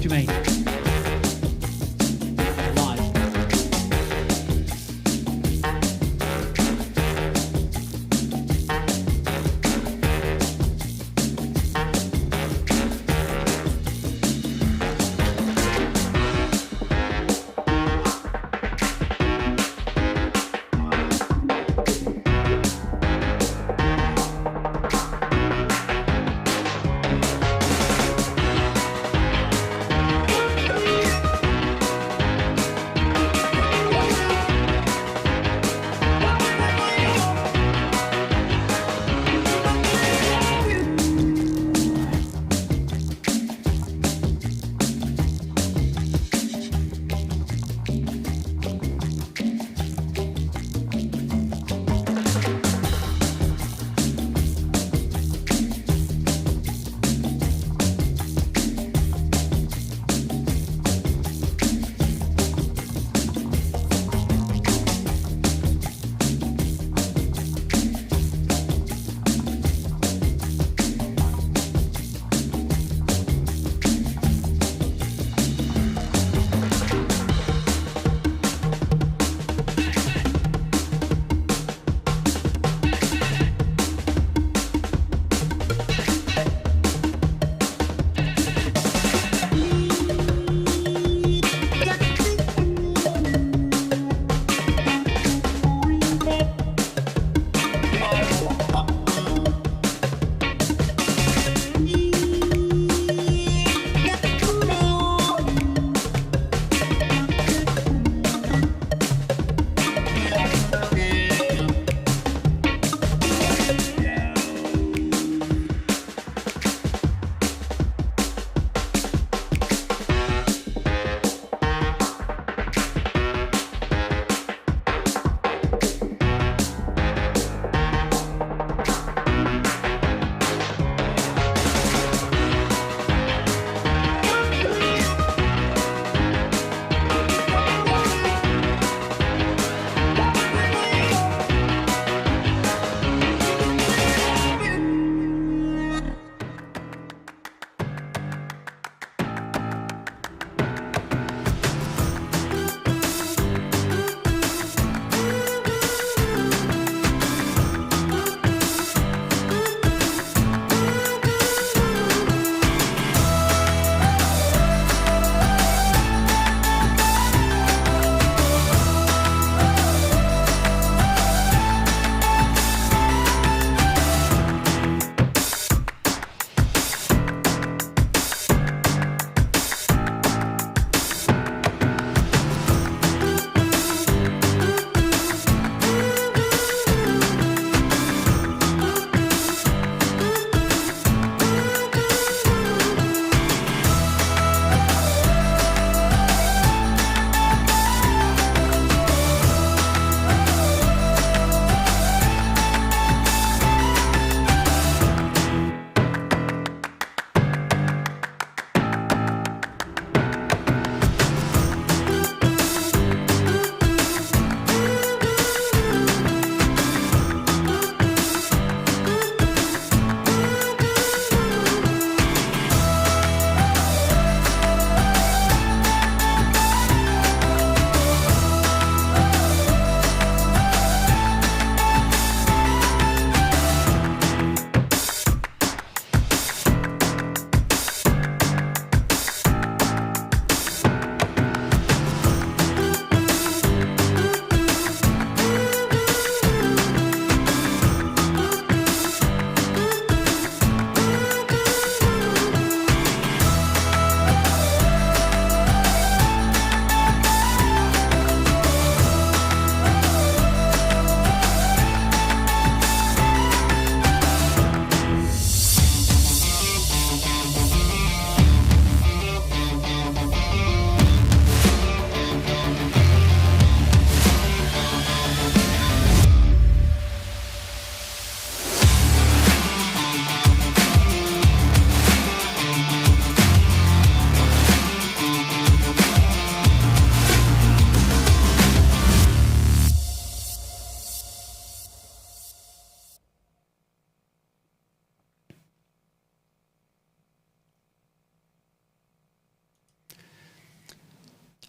you mean? Live.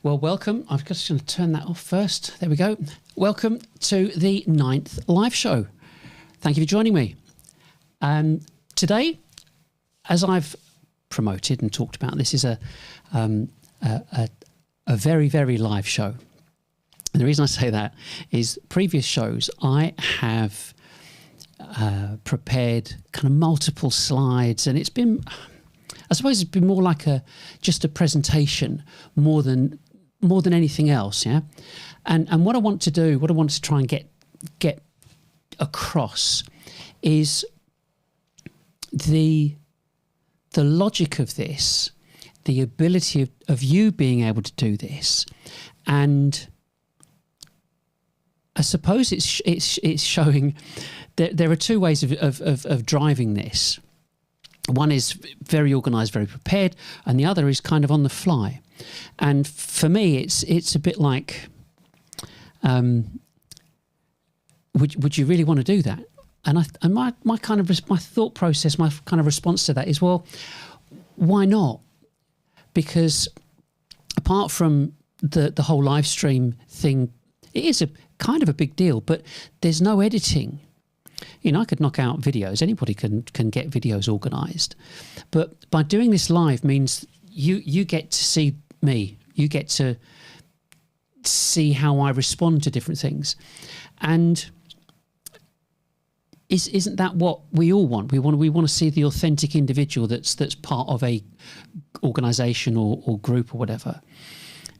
Well, welcome. I'm just going to turn that off first. There we go. Welcome to the 9th live show. Thank you for joining me. Today, as I've promoted and talked about, this is a very, very live show. And the reason I say that is previous shows I have prepared kind of multiple slides, and it's been, I suppose it's been more like just a presentation more than anything else, yeah. And what I want to do, what I want to try and get across, is the logic of this, the ability of you being able to do this, and I suppose it's showing that there are two ways of driving this. One is very organised, very prepared, and the other is kind of on the fly. And for me, it's a bit like, would you really want to do that? And my thought process, my kind of response to that is, well, why not? Because apart from the whole live stream thing, it is a kind of a big deal, but there's no editing. You know, I could knock out videos. Anybody can get videos organised. But by doing this live means you get to see me. You get to see how I respond to different things. And isn't that what we all want? We want to see the authentic individual that's part of a organisation or group or whatever.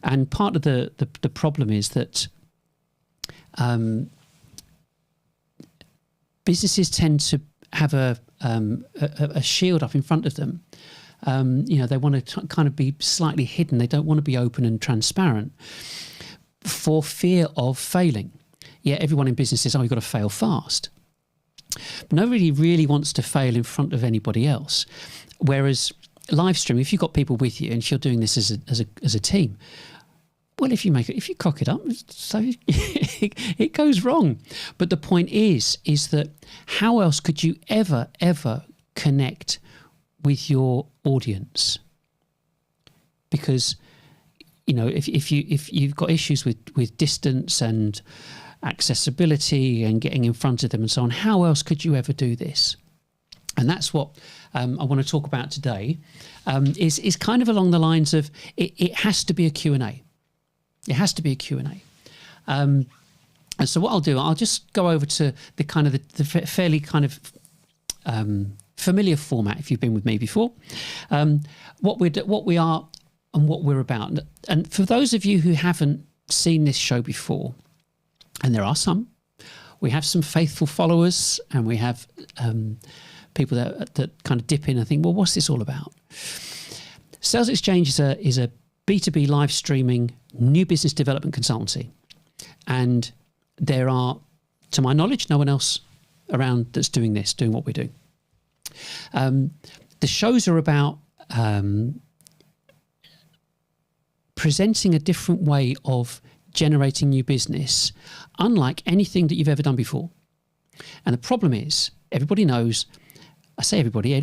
And part of the problem is that businesses tend to have a shield up in front of them. You know, they want to kind of be slightly hidden. They don't want to be open and transparent for fear of failing. Yeah, everyone in business says, oh, you've got to fail fast. But nobody really wants to fail in front of anybody else. Whereas live stream, if you've got people with you and if you're doing this as a team, well, if you cock it up, so it goes wrong. But the point is that how else could you ever connect with your audience? Because, you know, if you've got issues with distance and accessibility and getting in front of them and so on, how else could you ever do this? And that's what I want to talk about today. Is kind of along the lines of it has to be a Q&A. It has to be a Q&A. And so what I'll do, I'll just go over to the kind of the fairly kind of familiar format if you've been with me before. What we are and what we're about. And for those of you who haven't seen this show before, and there are some, we have some faithful followers, and we have people that kind of dip in and think, well, what's this all about? Sales Exchange is a B2B live streaming new business development consultancy. And there are, to my knowledge, no one else around that's doing what we do. The shows are about presenting a different way of generating new business, unlike anything that you've ever done before. And the problem is, everybody knows, I say everybody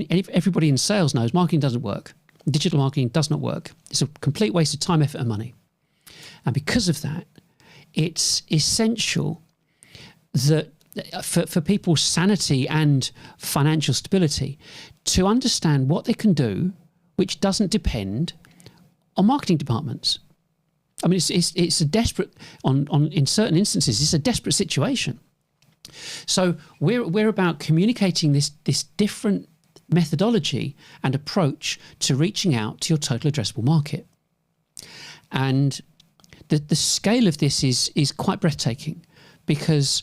in sales knows marketing doesn't work. Digital marketing does not work. It's a complete waste of time, effort and money. And because of that, it's essential that for people's sanity and financial stability to understand what they can do which doesn't depend on marketing departments. I mean, it's a desperate, in certain instances, it's a desperate situation. So we're about communicating this different methodology and approach to reaching out to your total addressable market. And the scale of this is quite breathtaking, because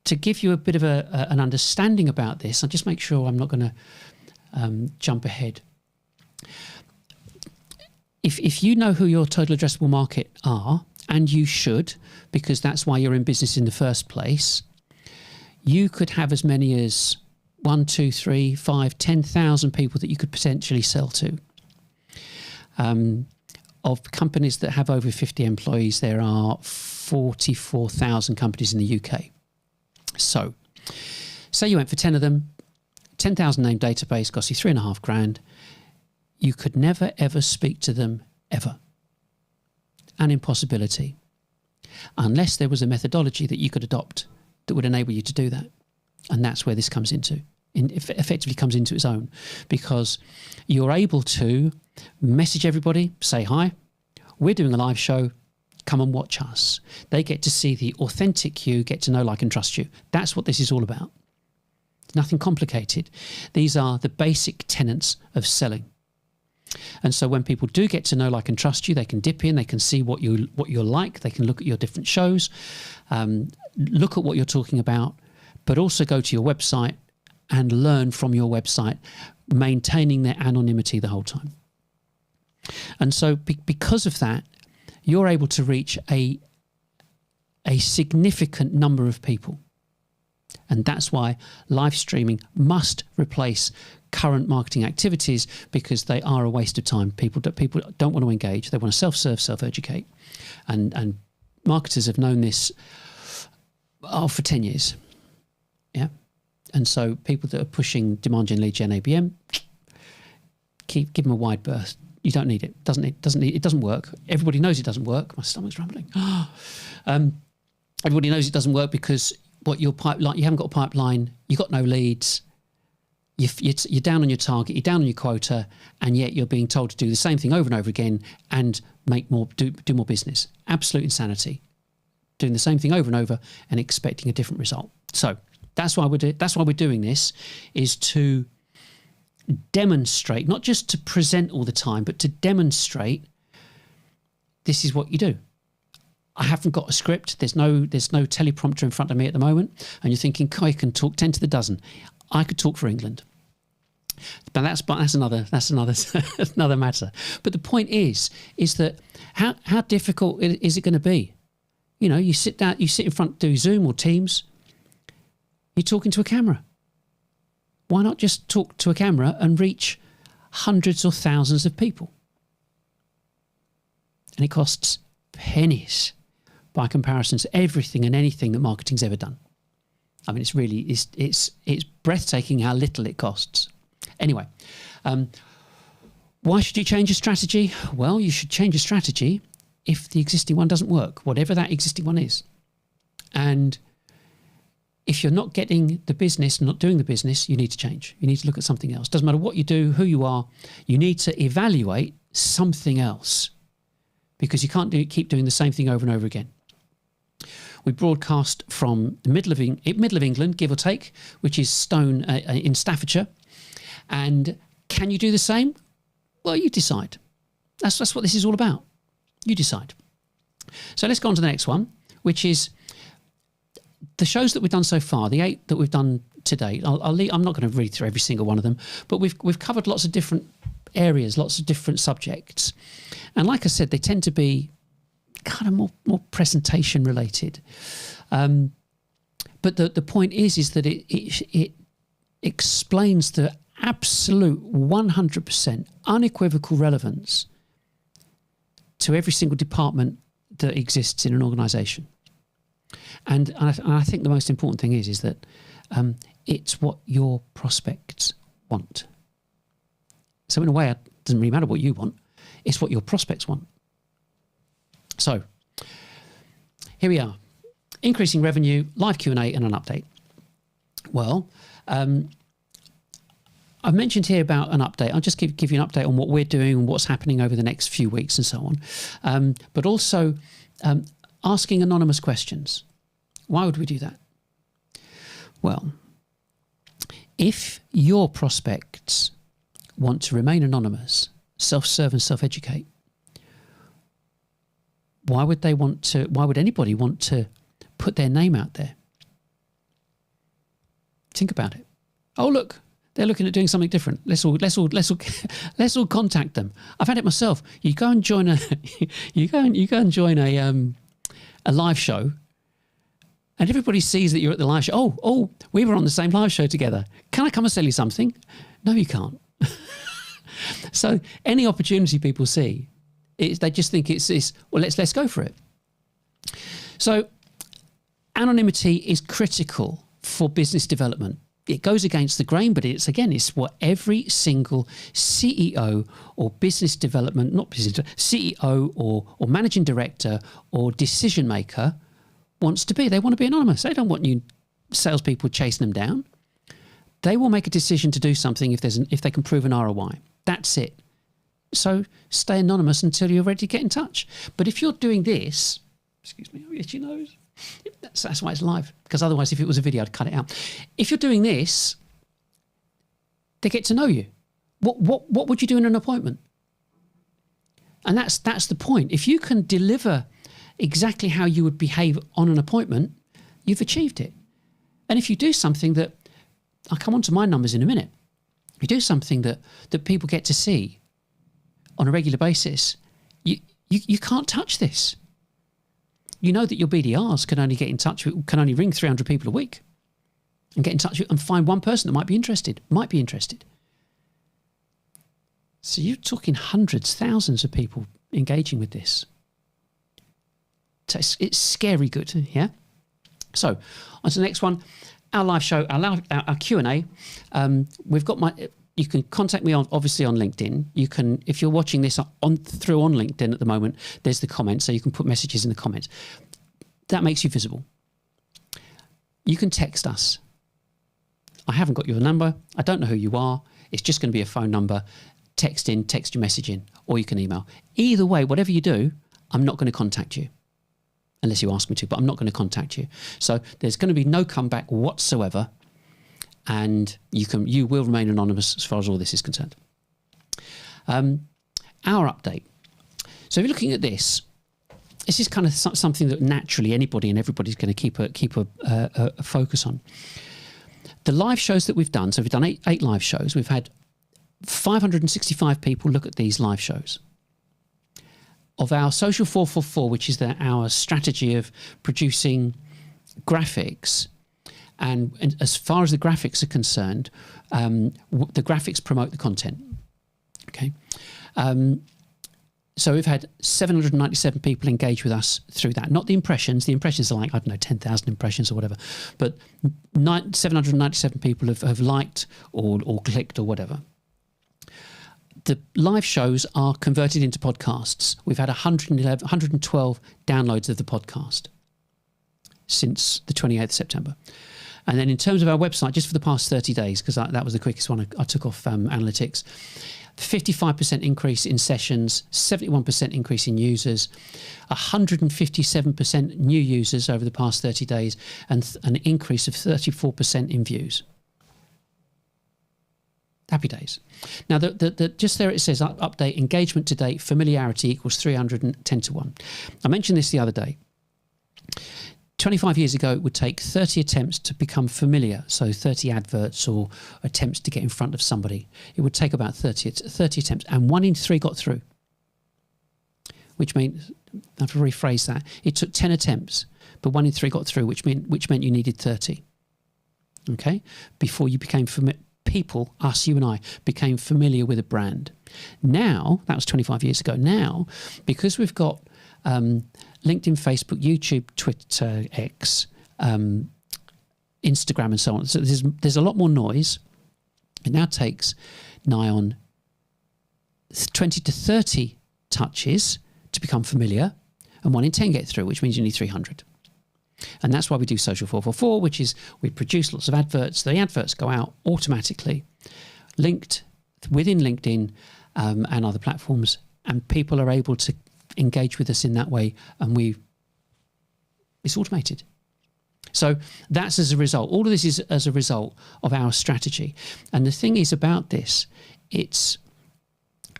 to give you a bit of an understanding about this, I'll just make sure I'm not going to jump ahead. If you know who your total addressable market are, and you should, because that's why you're in business in the first place, you could have as many as 1, 2, 3, 5, 10,000 people that you could potentially sell to. Of companies that have over 50 employees, there are 44,000 companies in the UK. So, say you went for 10 of them, 10,000 name database costs you $3,500. You could never ever speak to them ever. an impossibility unless there was a methodology that you could adopt that would enable you to do that. And that's where this comes into, effectively comes into its own, because you're able to message everybody, say, hi, we're doing a live show, come and watch us. They get to see the authentic you, get to know, like and trust you. That's what this is all about. Nothing complicated. These are the basic tenets of selling. And so when people do get to know, like and trust you, they can dip in, they can see what you're like, they can look at your different shows, look at what you're talking about, but also go to your website and learn from your website, maintaining their anonymity the whole time. And so because of that, you're able to reach a significant number of people. And that's why live streaming must replace current marketing activities, because they are a waste of time. People don't want to engage. They want to self-serve, self-educate. And marketers have known this for 10 years. Yeah. And so people that are pushing demand gen, lead gen, ABM, give them a wide berth. You don't need it. It doesn't work. Everybody knows it doesn't work. My stomach's rumbling. Everybody knows it doesn't work because your pipeline, you haven't got a pipeline, you've got no leads, you're down on your target, you're down on your quota, and yet you're being told to do the same thing over and over again and make more, do more business. Absolute insanity. Doing the same thing over and over and expecting a different result. So that's why we're doing this, is to demonstrate, not just to present all the time, but to demonstrate this is what you do. I haven't got a script. There's no teleprompter in front of me at the moment. And you're thinking, I can talk 10 to the dozen. I could talk for England. But that's another another matter. But the point is that how difficult is it going to be? You know, you sit in front, do Zoom or Teams. You're talking to a camera. Why not just talk to a camera and reach hundreds or thousands of people? And it costs pennies by comparison to everything and anything that marketing's ever done. I mean, it's breathtaking how little it costs. Anyway, why should you change your strategy? Well, you should change your strategy if the existing one doesn't work, whatever that existing one is. And if you're not getting the business, not doing the business, you need to change. You need to look at something else. Doesn't matter what you do, who you are, you need to evaluate something else, because you can't keep doing the same thing over and over again. We broadcast from the middle of England, give or take, which is Stone in Staffordshire. And can you do the same? Well, you decide. That's what this is all about. You decide. So let's go on to the next one, which is the shows that we've done so far, the 8 that we've done to date. I'm not going to read through every single one of them, but we've covered lots of different areas, lots of different subjects. And like I said, they tend to be kind of more presentation related. But the point is that it explains the absolute 100% unequivocal relevance to every single department that exists in an organisation. And I think the most important thing is that it's what your prospects want. So in a way, it doesn't really matter what you want. It's what your prospects want. So here we are. Increasing revenue, live Q&A and an update. Well, I've mentioned here about an update. I'll just give you an update on what we're doing and what's happening over the next few weeks and so on. But also asking anonymous questions. Why would we do that? Well, if your prospects want to remain anonymous, self-serve and self-educate, why would anybody want to put their name out there? Think about it. Oh, look, they're looking at doing something different. Let's all contact them. I've had it myself. You go and join a live show, and everybody sees that you're at the live show. Oh, we were on the same live show together. Can I come and sell you something? No, you can't. So any opportunity people see, they just think it's well, let's go for it. So anonymity is critical for business development. it goes against the grain, but it's what every single CEO or business development, not business, CEO or managing director or decision maker wants to be. They want to be anonymous. They don't want you salespeople chasing them down. They will make a decision to do something if they can prove an ROI. That's it. So stay anonymous until you're ready to get in touch. But if you're doing this, excuse me, oh, itchy nose. That's why it's live, because otherwise if it was a video I'd cut it out. If you're doing this, they get to know you. What would you do in an appointment? And that's the point. If you can deliver exactly how you would behave on an appointment, you've achieved it. And if you do something that, I'll come on to my numbers in a minute, you do something that people get to see on a regular basis, you can't touch this. You know that your BDRs can only get in touch with, can only ring 300 people a week and get in touch with and find one person that might be interested. So you're talking hundreds, thousands of people engaging with this. So it's scary good, yeah? So on to the next one, our live show, our Q&A. We've got you can contact me obviously on LinkedIn. You can, if you're watching this on LinkedIn at the moment, there's the comments, so you can put messages in the comments. That makes you visible. You can text us. I haven't got your number. I don't know who you are. It's just going to be a phone number. Text your message in, or you can email. Either way, whatever you do, I'm not going to contact you unless you ask me to, but I'm not going to contact you. So there's going to be no comeback whatsoever. And you will remain anonymous as far as all this is concerned. Our update. So if you're looking at this is kind of something that naturally anybody and everybody's going to keep a focus on. The live shows that we've done, so we've done eight live shows. We've had 565 people look at these live shows. Of our Social 444, which is our strategy of producing graphics, and as far as the graphics are concerned, the graphics promote the content. Okay. So we've had 797 people engage with us through that. Not the impressions. The impressions are like, I don't know, 10,000 impressions or whatever. But 797 people have liked or clicked or whatever. The live shows are converted into podcasts. We've had 112 downloads of the podcast since the 28th of September. And then in terms of our website, just for the past 30 days, because that was the quickest one I took off analytics, 55% increase in sessions, 71% increase in users, 157% new users over the past 30 days, and an increase of 34% in views. Happy days. Now, just there it says, update, engagement to date, familiarity equals 310 to 1. I mentioned this the other day. 25 years ago, it would take 30 attempts to become familiar, so 30 adverts or attempts to get in front of somebody. It would take about 30 attempts, and 1 in 3 got through, which means, I have to rephrase that, it took 10 attempts, but 1 in 3 got through, which meant you needed 30, okay, before you became people, us, you and I, became familiar with a brand. Now, that was 25 years ago, now, because we've got LinkedIn, Facebook, YouTube, Twitter, X, Instagram, and so on. So there's a lot more noise. It now takes nigh on 20 to 30 touches to become familiar, and 1 in 10 get through, which means you need 300. And that's why we do Social 444, which is we produce lots of adverts. The adverts go out automatically, linked within LinkedIn and other platforms, and people are able to engage with us in that way, and it's automated. So that's as a result. All of this is as a result of our strategy. And the thing is about this, it's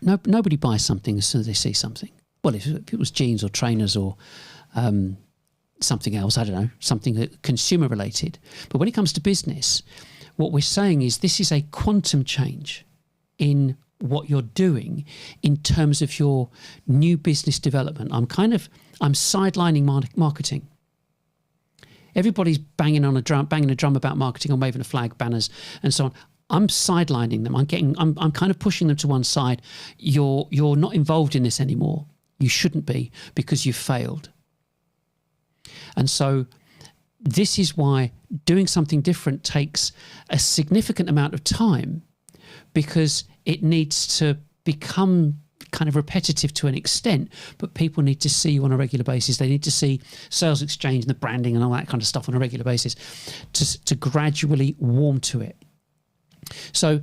nobody buys something as soon as they see something. Well, if it was jeans or trainers or something else, I don't know, something consumer related. But when it comes to business, what we're saying is this is a quantum change in what you're doing in terms of your new business development. I'm sidelining marketing. Everybody's banging a drum about marketing and waving a flag, banners, and so on. I'm sidelining them. I'm kind of pushing them to one side. You're not involved in this anymore. You shouldn't be, because you've failed. And so this is why doing something different takes a significant amount of time, because it needs to become kind of repetitive to an extent, but people need to see you on a regular basis. They need to see sales exchange and the branding and all that kind of stuff on a regular basis to gradually warm to it. So,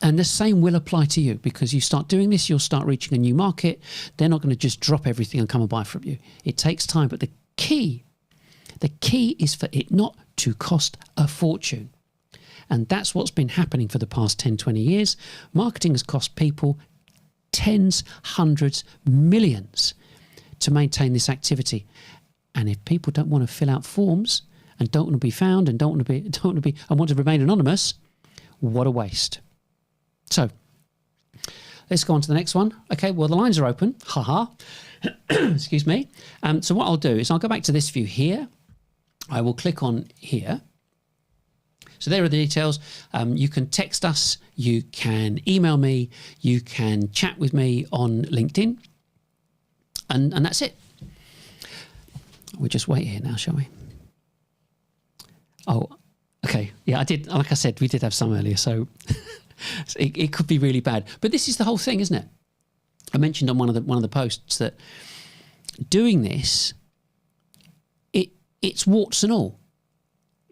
and the same will apply to you, because you start doing this, you'll start reaching a new market. They're not going to just drop everything and come and buy from you. It takes time, but the key is for it not to cost a fortune. And that's what's been happening for the past 10, 20 years. Marketing has cost people tens, hundreds, millions to maintain this activity. And if people don't want to fill out forms and don't want to be found and want to remain anonymous, what a waste. So let's go on to the next one. Okay, well, the lines are open. Haha. Excuse me. So what I'll do is I'll go back to this view here. I will click on here. So there are the details. You can text us, you can email me, you can chat with me on LinkedIn, and that's it. We'll just wait here now, shall we? Oh, okay. Yeah, I did. Like I said, we did have some earlier, so it could be really bad. But this is the whole thing, isn't it? I mentioned on one of the posts that doing this, it's warts and all.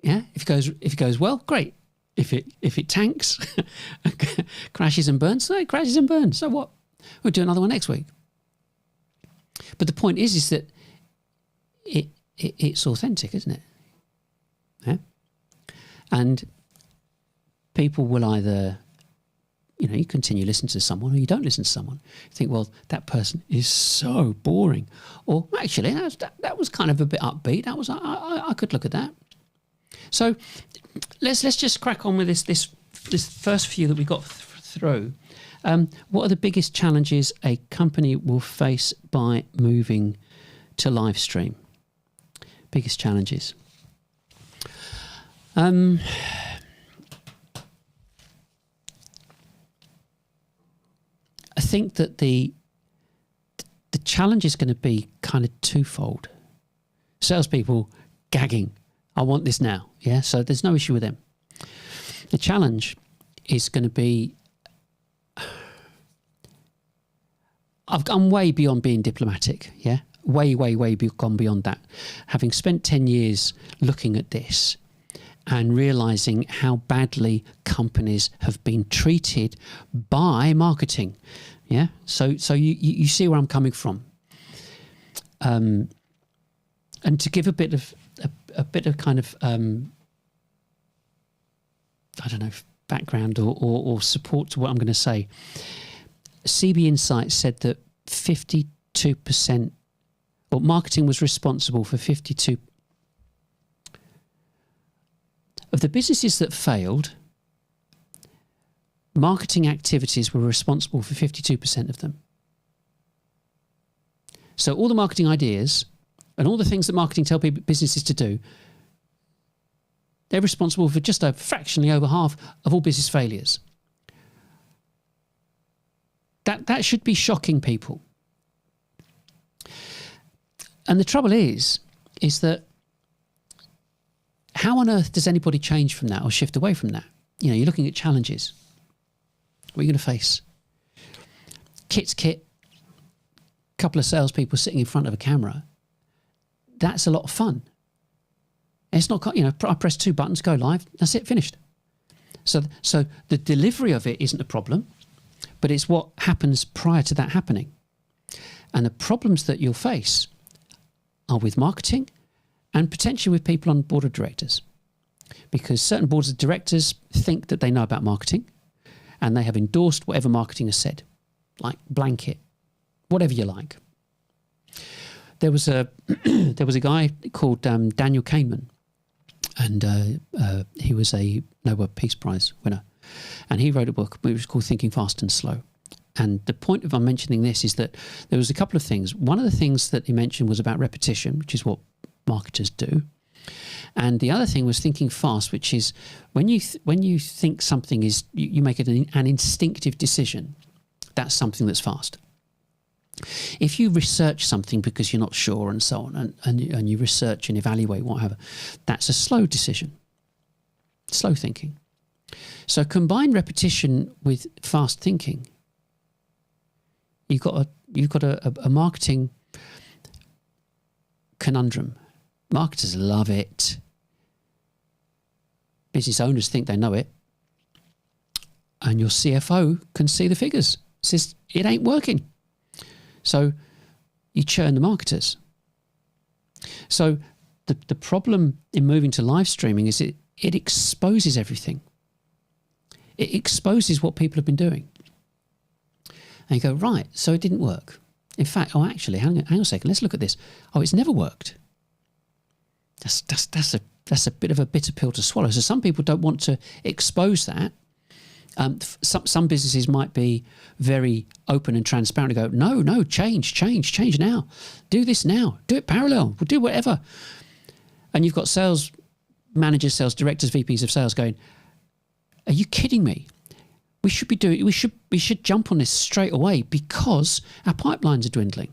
Yeah, if it goes well, great. If it tanks, crashes and burns, so it crashes and burns. So what? We'll do another one next week. But the point is that it's authentic, isn't it? Yeah. And people will either, you continue listening to someone, or you don't listen to someone. You think, well, that person is so boring, or actually that was kind of a bit upbeat. That was I could look at that. So let's just crack on with this first few that we got through. What are the biggest challenges a company will face by moving to live stream? Biggest challenges. I think that the challenge is going to be kind of twofold. Salespeople gagging, I want this now. Yeah, so there's no issue with them. The challenge is going to be, I've gone way beyond being diplomatic. Yeah, way gone beyond that. Having spent 10 years looking at this and realizing how badly companies have been treated by marketing. Yeah, so you see where I'm coming from. And to give a bit of kind of I don't know, background or support to what I'm going to say. CB Insights said that 52%, or marketing was responsible for 52 of the businesses that failed. Marketing activities were responsible for 52% of them. So all the marketing ideas and all the things that marketing tell businesses to do, they're responsible for just fractionally over half of all business failures. That should be shocking people. And the trouble is that how on earth does anybody change from that or shift away from that? You're looking at challenges. What are you going to face? Kit's kit, couple of salespeople sitting in front of a camera. That's a lot of fun. It's not, I press 2 buttons, go live, that's it, finished. So the delivery of it isn't a problem, but it's what happens prior to that happening. And the problems that you'll face are with marketing and potentially with people on board of directors. Because certain boards of directors think that they know about marketing and they have endorsed whatever marketing has said, like blanket, whatever you like. There was a guy called Daniel Kahneman, and he was a Nobel Peace Prize winner, and he wrote a book which was called Thinking Fast and Slow. And the point of I'm mentioning this is that there was a couple of things. One of the things that he mentioned was about repetition, which is what marketers do, and the other thing was thinking fast, which is when you think something is, you make it an instinctive decision. That's something that's fast. If you research something because you're not sure and so on, and you research and evaluate whatever, that's a slow decision, slow thinking. So combine repetition with fast thinking. You've got a marketing conundrum. Marketers love it. Business owners think they know it. And your CFO can see the figures. Says it ain't working. So you churn the marketers. So the problem in moving to live streaming is it exposes everything. It exposes what people have been doing. And you go, right, so it didn't work. In fact, actually, hang on a second, let's look at this. It's never worked. That's a bit of a bitter pill to swallow. So some people don't want to expose that. Some businesses might be very open and transparent and go, no, change now. Do this now. Do it parallel. We'll do whatever. And you've got sales managers, sales directors, VPs of sales going, are you kidding me? We should jump on this straight away because our pipelines are dwindling.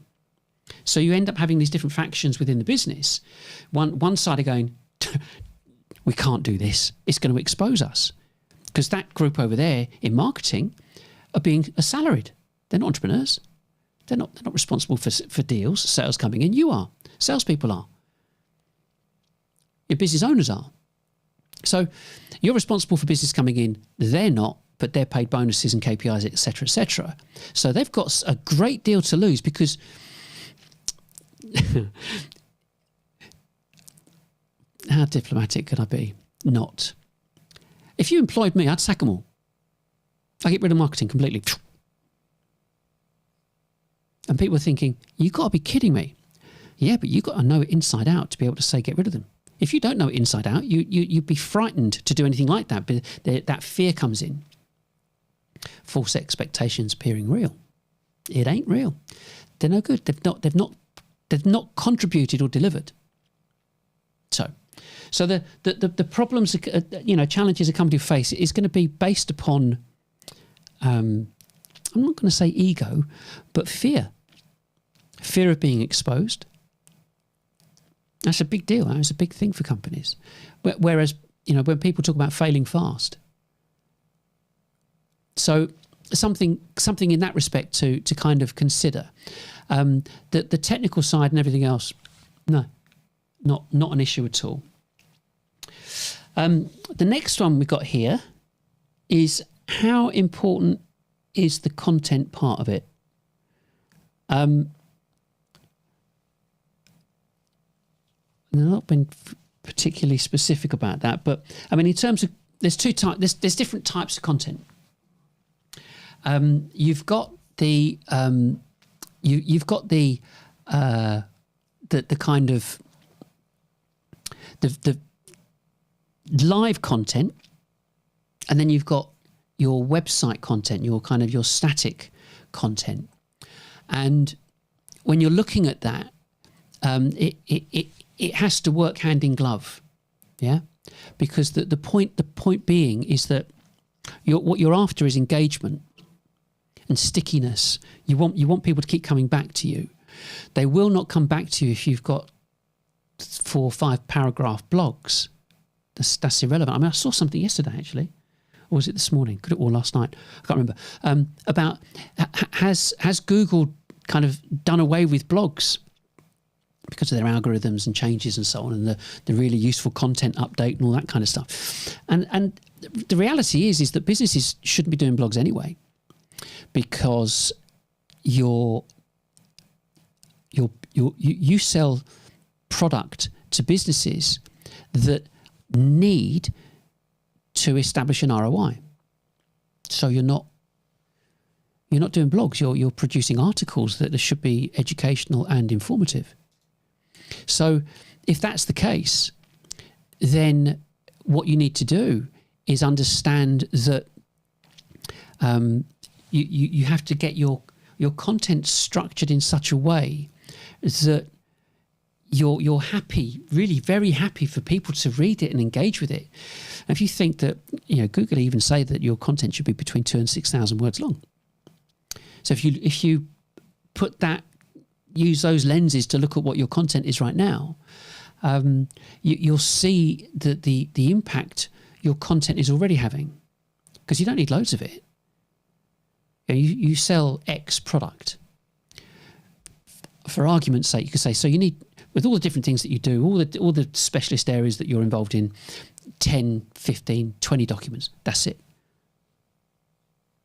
So you end up having these different factions within the business. One side are going, we can't do this. It's going to expose us. Because that group over there in marketing are salaried. They're not entrepreneurs. They're not responsible for deals, sales coming in. You are. Salespeople are. Your business owners are. So you're responsible for business coming in. They're not, but they're paid bonuses and KPIs, etc., etc. So they've got a great deal to lose because how diplomatic could I be? Not. If you employed me, I'd sack them all. I'd get rid of marketing completely. And people are thinking, you've got to be kidding me. Yeah, but you've got to know it inside out to be able to say get rid of them. If you don't know it inside out, you'd be frightened to do anything like that. But that fear comes in. False expectations appearing real. It ain't real. They're no good. They've not contributed or delivered. So the problems, challenges a company face is going to be based upon, I'm not going to say ego, but fear of being exposed. That's a big deal. That's a big thing for companies. Whereas, when people talk about failing fast. So something in that respect to kind of consider. The technical side and everything else, no, not an issue at all. The next one we've got here is how important is the content part of it? They've not been particularly specific about that, but I mean, in terms of there's different types of content. You've got the you've got the kind of the live content, and then you've got your website content, your static content. And when you're looking at that, it has to work hand in glove, yeah, because the point being is that what you're after is engagement and stickiness. You want people to keep coming back to you. They will not come back to you if you've got 4 or 5 paragraph blogs. That's irrelevant. I mean, I saw something yesterday actually, or was it this morning? Could it or last night? I can't remember. About has Google kind of done away with blogs because of their algorithms and changes and so on, and the really useful content update and all that kind of stuff. And the reality is that businesses shouldn't be doing blogs anyway, because you sell product to businesses that need to establish an ROI. So you're not doing blogs. You're producing articles that should be educational and informative. So if that's the case, then what you need to do is understand that you have to get your content structured in such a way that you're happy, really very happy for people to read it and engage with it. And if you think that, Google even say that your content should be between 2,000 and 6,000 words long. So if you use those lenses to look at what your content is right now, you'll see that the impact your content is already having, because you don't need loads of it. You sell X product. For argument's sake, you could say, so you need, with all the different things that you do, all the specialist areas that you're involved in, 10, 15, 20 documents. That's it.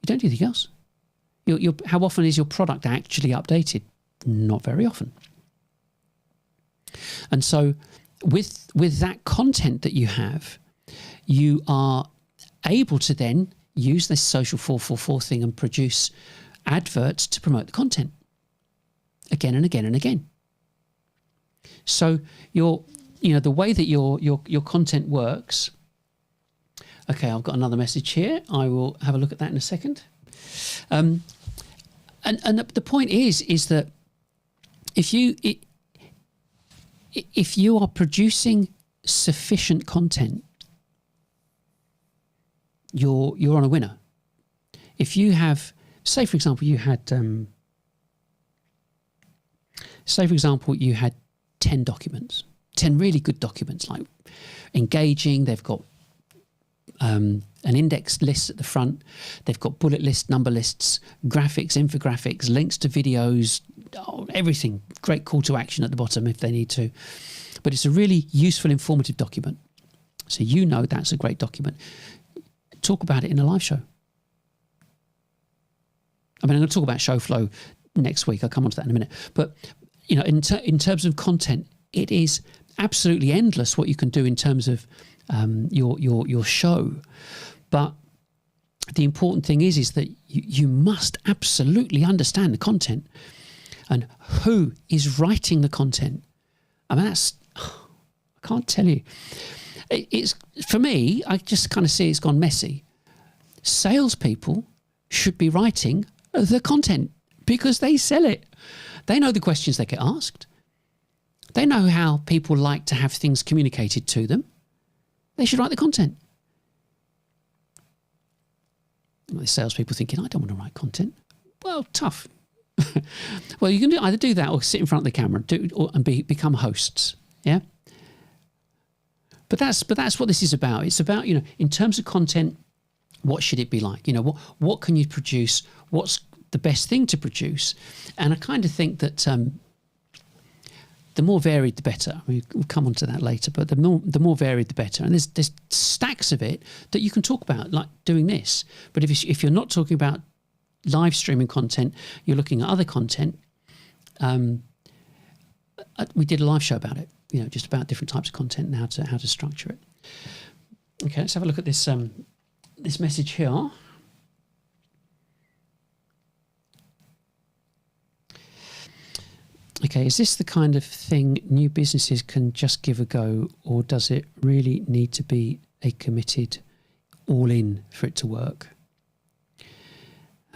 You don't do anything else. How often is your product actually updated? Not very often. And so with that content that you have, you are able to then use this social 444 thing and produce adverts to promote the content again and again and again. So the way that your content works. Okay, I've got another message here. I will have a look at that in a second. And the point is that if you are producing sufficient content, you're on a winner. If you have, say for example, you had 10 documents, 10 really good documents, like engaging. They've got an index list at the front. They've got bullet lists, number lists, graphics, infographics, links to videos, everything. Great call to action at the bottom if they need to. But it's a really useful, informative document. So that's a great document. Talk about it in a live show. I mean, I'm going to talk about show flow next week. I'll come on to that in a minute. But in terms of content, it is absolutely endless what you can do in terms of your show. But the important thing is that you must absolutely understand the content and who is writing the content. I mean, I can't tell you. It's for me, I just kind of see it's gone messy. Salespeople should be writing the content because they sell it. They know the questions they get asked. They know how people like to have things communicated to them. They should write the content. The salespeople thinking, I don't want to write content. Well, tough. Well, you can either do that or sit in front of the camera and become hosts. Yeah. But that's what this is about. It's about, in terms of content, what should it be like? What can you produce? What's the best thing to produce? And I kind of think that the more varied, the better. We'll come on to that later, but the more varied, the better. And there's stacks of it that you can talk about, like doing this. But if you're not talking about live streaming content, you're looking at other content. We did a live show about it. Just about different types of content and how to structure it. Okay, let's have a look at this this message here. Okay, is this the kind of thing new businesses can just give a go, or does it really need to be a committed all-in for it to work?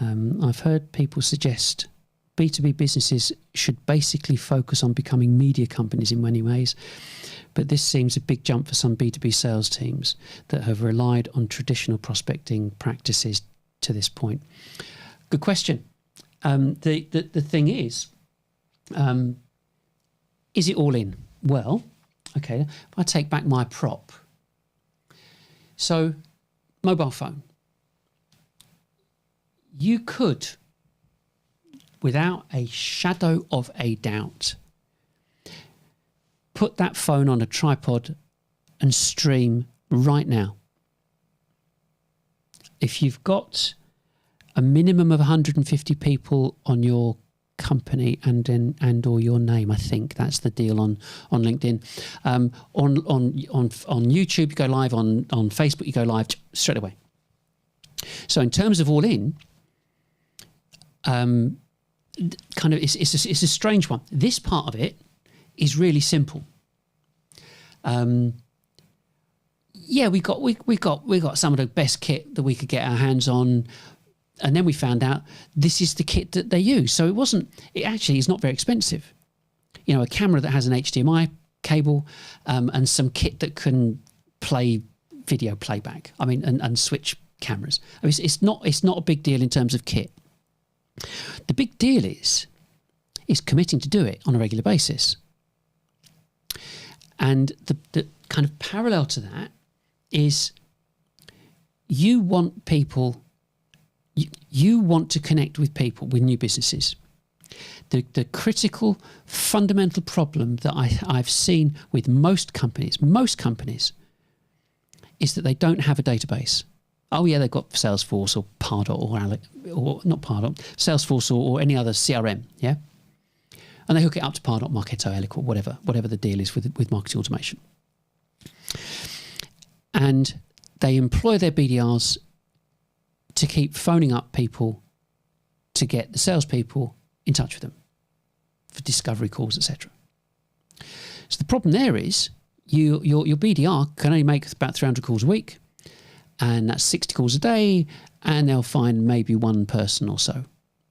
I've heard people suggest B2B businesses should basically focus on becoming media companies in many ways, but this seems a big jump for some B2B sales teams that have relied on traditional prospecting practices to this point. Good question. The thing is it all in? Well, okay, if I take back my prop. So, mobile phone. You could, without a shadow of a doubt, put that phone on a tripod and stream right now. If you've got a minimum of 150 people on your company and or your name, I think that's the deal on LinkedIn. On YouTube you go live, on Facebook you go live straight away. So in terms of all in, kind of it's a strange one. This part of it is really simple. Yeah, we got some of the best kit that we could get our hands on, and then we found out this is the kit that they use. So it actually is not very expensive. A camera that has an HDMI cable and some kit that can play video playback. I mean, and switch cameras. I mean, it's not a big deal in terms of kit. The big deal is is committing to do it on a regular basis. And the kind of parallel to that is you want people, you want to connect with people, with new businesses. The critical, fundamental problem that I've seen with most companies, is that they don't have a database. Oh yeah, they've got Salesforce or Pardot or not Pardot, Salesforce or any other CRM, yeah? And they hook it up to Pardot, Marketo, Eloquent, whatever the deal is with marketing automation. And they employ their BDRs to keep phoning up people to get the salespeople in touch with them for discovery calls, etc. So the problem there is your BDR can only make about 300 calls a week, and that's 60 calls a day, and they'll find maybe one person or so.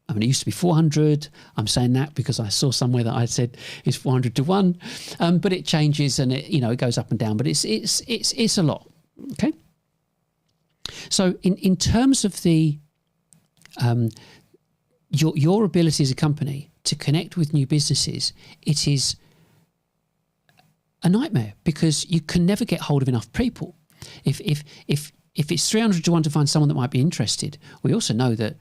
I mean, it used to be 400. I'm saying that because I saw somewhere that I said it's 400 to 1, but it changes and it goes up and down. But it's a lot. Okay. So in terms of the your ability as a company to connect with new businesses, it is a nightmare because you can never get hold of enough people. If it's 300 to 1 to find someone that might be interested, we also know that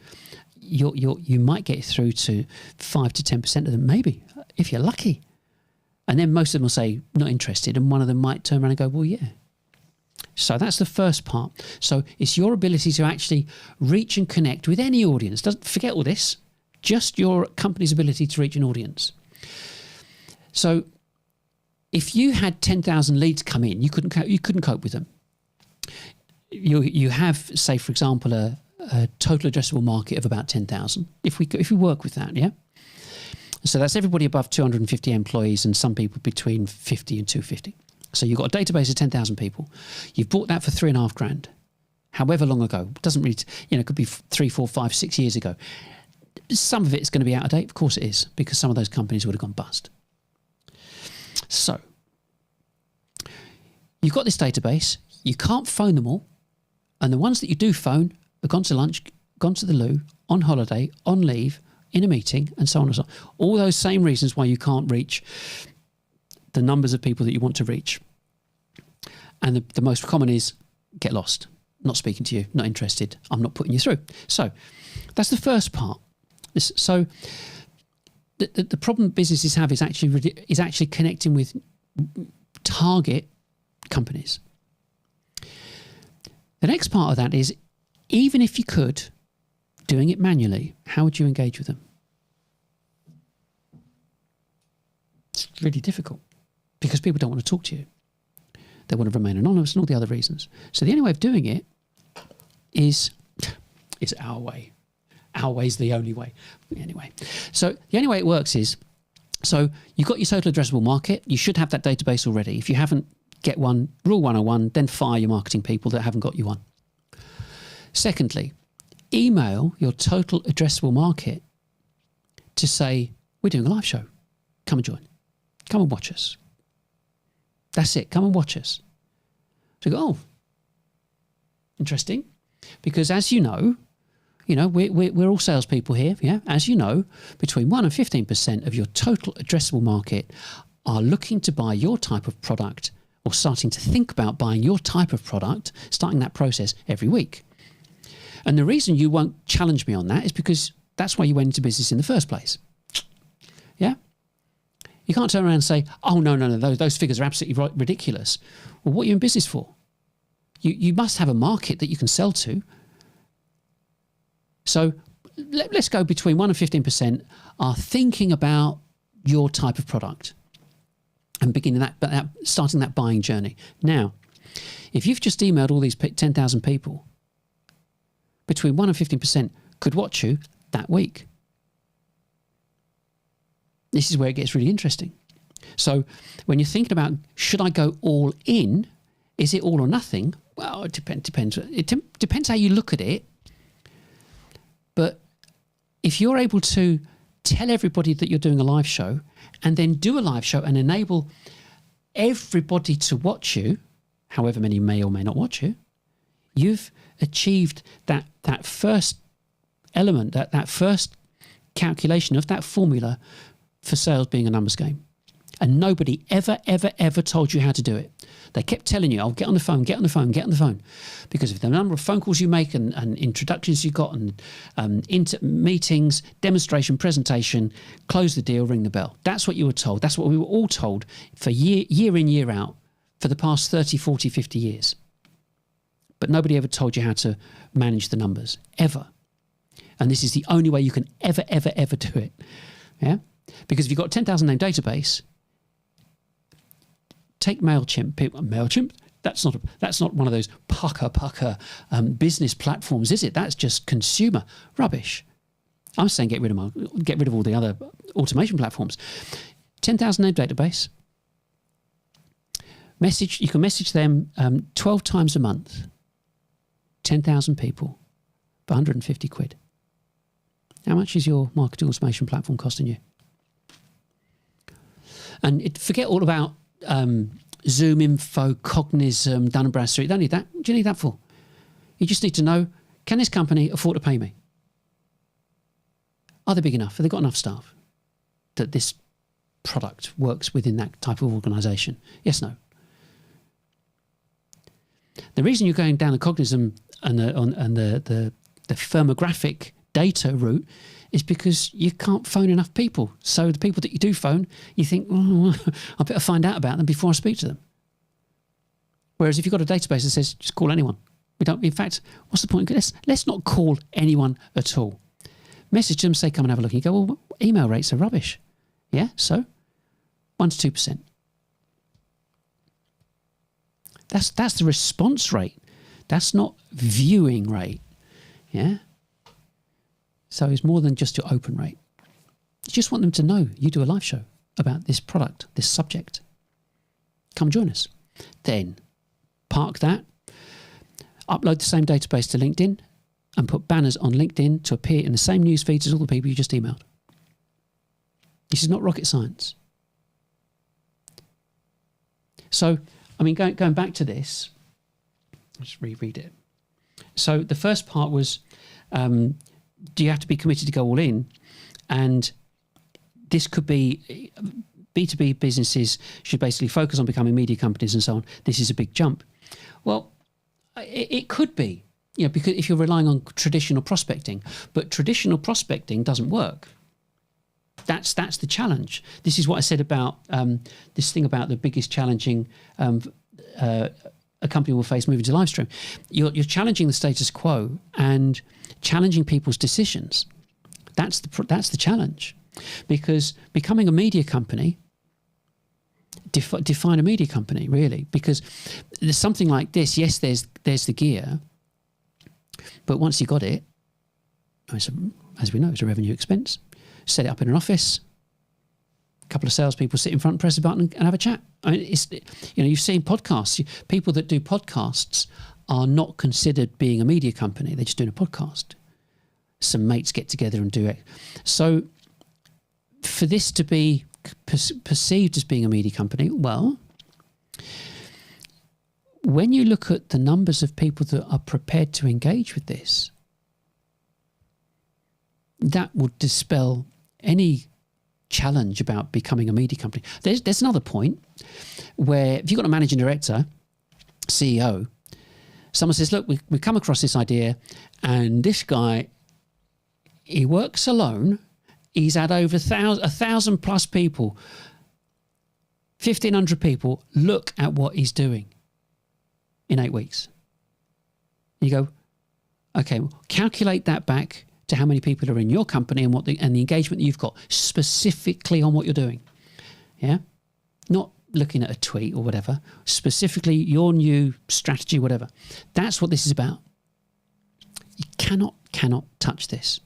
you might get through to 5 to 10% of them, maybe, if you're lucky. And then most of them will say, not interested, and one of them might turn around and go, well, yeah. So that's the first part. So it's your ability to actually reach and connect with any audience. Don't forget all this, just your company's ability to reach an audience. So if you had 10,000 leads come in, you couldn't cope with them. You have, say, for example, a total addressable market of about 10,000. If we work with that, yeah. So that's everybody above 250 employees and some people between 50 and 250. So you've got a database of 10,000 people. You've bought that for $3,500, however long ago. It doesn't really, it could be 3, 4, 5, 6 years ago. Some of it's going to be out of date. Of course it is, because some of those companies would have gone bust. So you've got this database. You can't phone them all. And the ones that you do phone have gone to lunch, gone to the loo, on holiday, on leave, in a meeting, and so on and so on. All those same reasons why you can't reach the numbers of people that you want to reach. And the most common is get lost, not speaking to you, not interested, I'm not putting you through. So that's the first part. So the problem businesses have is actually connecting with target companies. The next part of that is, even if you could, doing it manually, how would you engage with them? It's really difficult because people don't want to talk to you. They want to remain anonymous and all the other reasons. So the only way of doing it is our way. Our way's the only way. Anyway, so the only way it works is, so you've got your total addressable market. You should have that database already. If you haven't, get one, rule 101, then fire your marketing people that haven't got you one. Secondly, email your total addressable market to say, we're doing a live show. Come and join. Come and watch us. That's it. Come and watch us. So you go, oh, interesting. Because as you know, we're all salespeople here. Yeah. As you know, between 1 and 15% of your total addressable market are looking to buy your type of product or starting to think about buying your type of product, starting that process every week. And the reason you won't challenge me on that is because that's why you went into business in the first place. Yeah? You can't turn around and say, oh, no, those figures are absolutely ridiculous. Well, what are you in business for? You must have a market that you can sell to. So let's go between 1 and 15% are thinking about your type of product and beginning starting that buying journey. Now, if you've just emailed all these 10,000 people, between 1 and 15% could watch you that week. This is where it gets really interesting. So when you're thinking about, should I go all in? Is it all or nothing? Well, it depends. It depends how you look at it. But if you're able to tell everybody that you're doing a live show and then do a live show and enable everybody to watch you, however many may or may not watch you, you've achieved that first element, that first calculation of that formula for sales being a numbers game. And nobody ever told you how to do it. They kept telling you, get on the phone, get on the phone, get on the phone. Because of the number of phone calls you make and introductions you got and meetings, demonstration, presentation, close the deal, ring the bell. That's what you were told. That's what we were all told for year in, year out for the past 30, 40, 50 years. But nobody ever told you how to manage the numbers, ever. And this is the only way you can ever do it. Yeah? Because if you've got a 10,000 name database, take MailChimp. MailChimp? That's not one of those pucker business platforms, is it? That's just consumer rubbish. I'm saying get rid of all the other automation platforms. 10,000 name database. You can message them 12 times a month. 10,000 people for 150 quid. How much is your marketing automation platform costing you? And forget all about Zoom Info, Cognism, Dun & Bradstreet. You don't need that. What do you need that for? You just need to know, can this company afford to pay me? Are they big enough? Have they got enough staff that this product works within that type of organisation? Yes, no. The reason you're going down the Cognism and the firmographic data route is because you can't phone enough people. So the people that you do phone, you think, I better find out about them before I speak to them. Whereas if you've got a database that says, just call anyone. In fact, what's the point? Let's not call anyone at all. Message them, say, come and have a look. And you go, well, email rates are rubbish. Yeah, so 1 to 2%. That's the response rate. That's not viewing rate. Yeah? So it's more than just your open rate. You just want them to know you do a live show about this product, this subject. Come join us. Then park that, upload the same database to LinkedIn and put banners on LinkedIn to appear in the same news feeds as all the people you just emailed. This is not rocket science. So, I mean, going back to this, let's reread it. So the first part was, do you have to be committed to go all in? And this could be B2B businesses should basically focus on becoming media companies and so on. This is a big jump. Well, it could be, because if you're relying on traditional prospecting, but traditional prospecting doesn't work. That's the challenge. This is what I said about this thing about the biggest challenging a company will face moving to live stream. You're challenging the status quo and challenging people's decisions. That's the challenge, because becoming a media company, define a media company really, because there's something like this. Yes, there's the gear, but once you got it, as we know, it's a revenue expense. Set it up in an office. A couple of salespeople sit in front, press a button, and have a chat. I mean, you've seen podcasts. People that do podcasts are not considered being a media company. They're just doing a podcast. Some mates get together and do it. So, for this to be perceived as being a media company, well, when you look at the numbers of people that are prepared to engage with this, that would dispel any challenge about becoming a media company. There's another point where if you've got a managing director, CEO, someone says, look, we've come across this idea and this guy, he works alone. He's had over 1,000 plus people, 1,500 people look at what he's doing in 8 weeks. You go, okay, well, calculate that back to how many people are in your company and the engagement that you've got specifically on what you're doing. Yeah? Not looking at a tweet or whatever, specifically your new strategy, whatever. That's what this is about. You cannot touch this.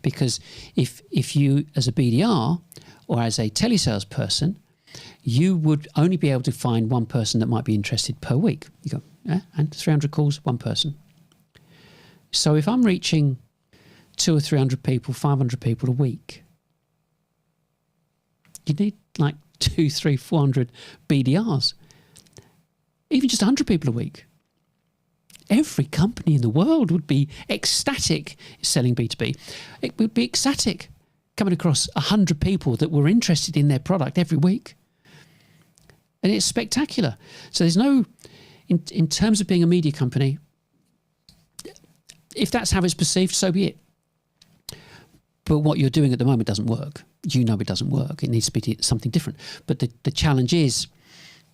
Because if you, as a BDR or as a telesales person, you would only be able to find one person that might be interested per week. You go, yeah, and 300 calls, one person. So if I'm reaching 200 or 300 people, 500 people a week, you need like 200, 300, 400 BDRs. Even just 100 people a week. Every company in the world would be ecstatic selling B2B. It would be ecstatic. coming across 100 people that were interested in their product every week. And it's spectacular. So there's no, in terms of being a media company, if that's how it's perceived, so be it. But what you're doing at the moment doesn't work. You know it doesn't work. It needs to be something different. But the challenge is,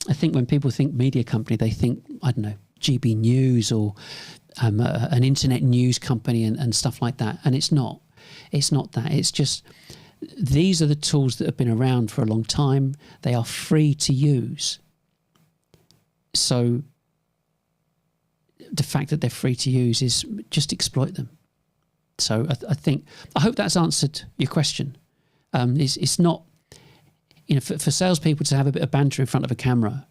I think when people think media company, they think, I don't know, GB News or an internet news company and stuff like that. And it's not. It's not that. It's just, these are the tools that have been around for a long time. They are free to use. So the fact that they're free to use is just exploit them. So I hope that's answered your question. It's not, for salespeople to have a bit of banter in front of a camera,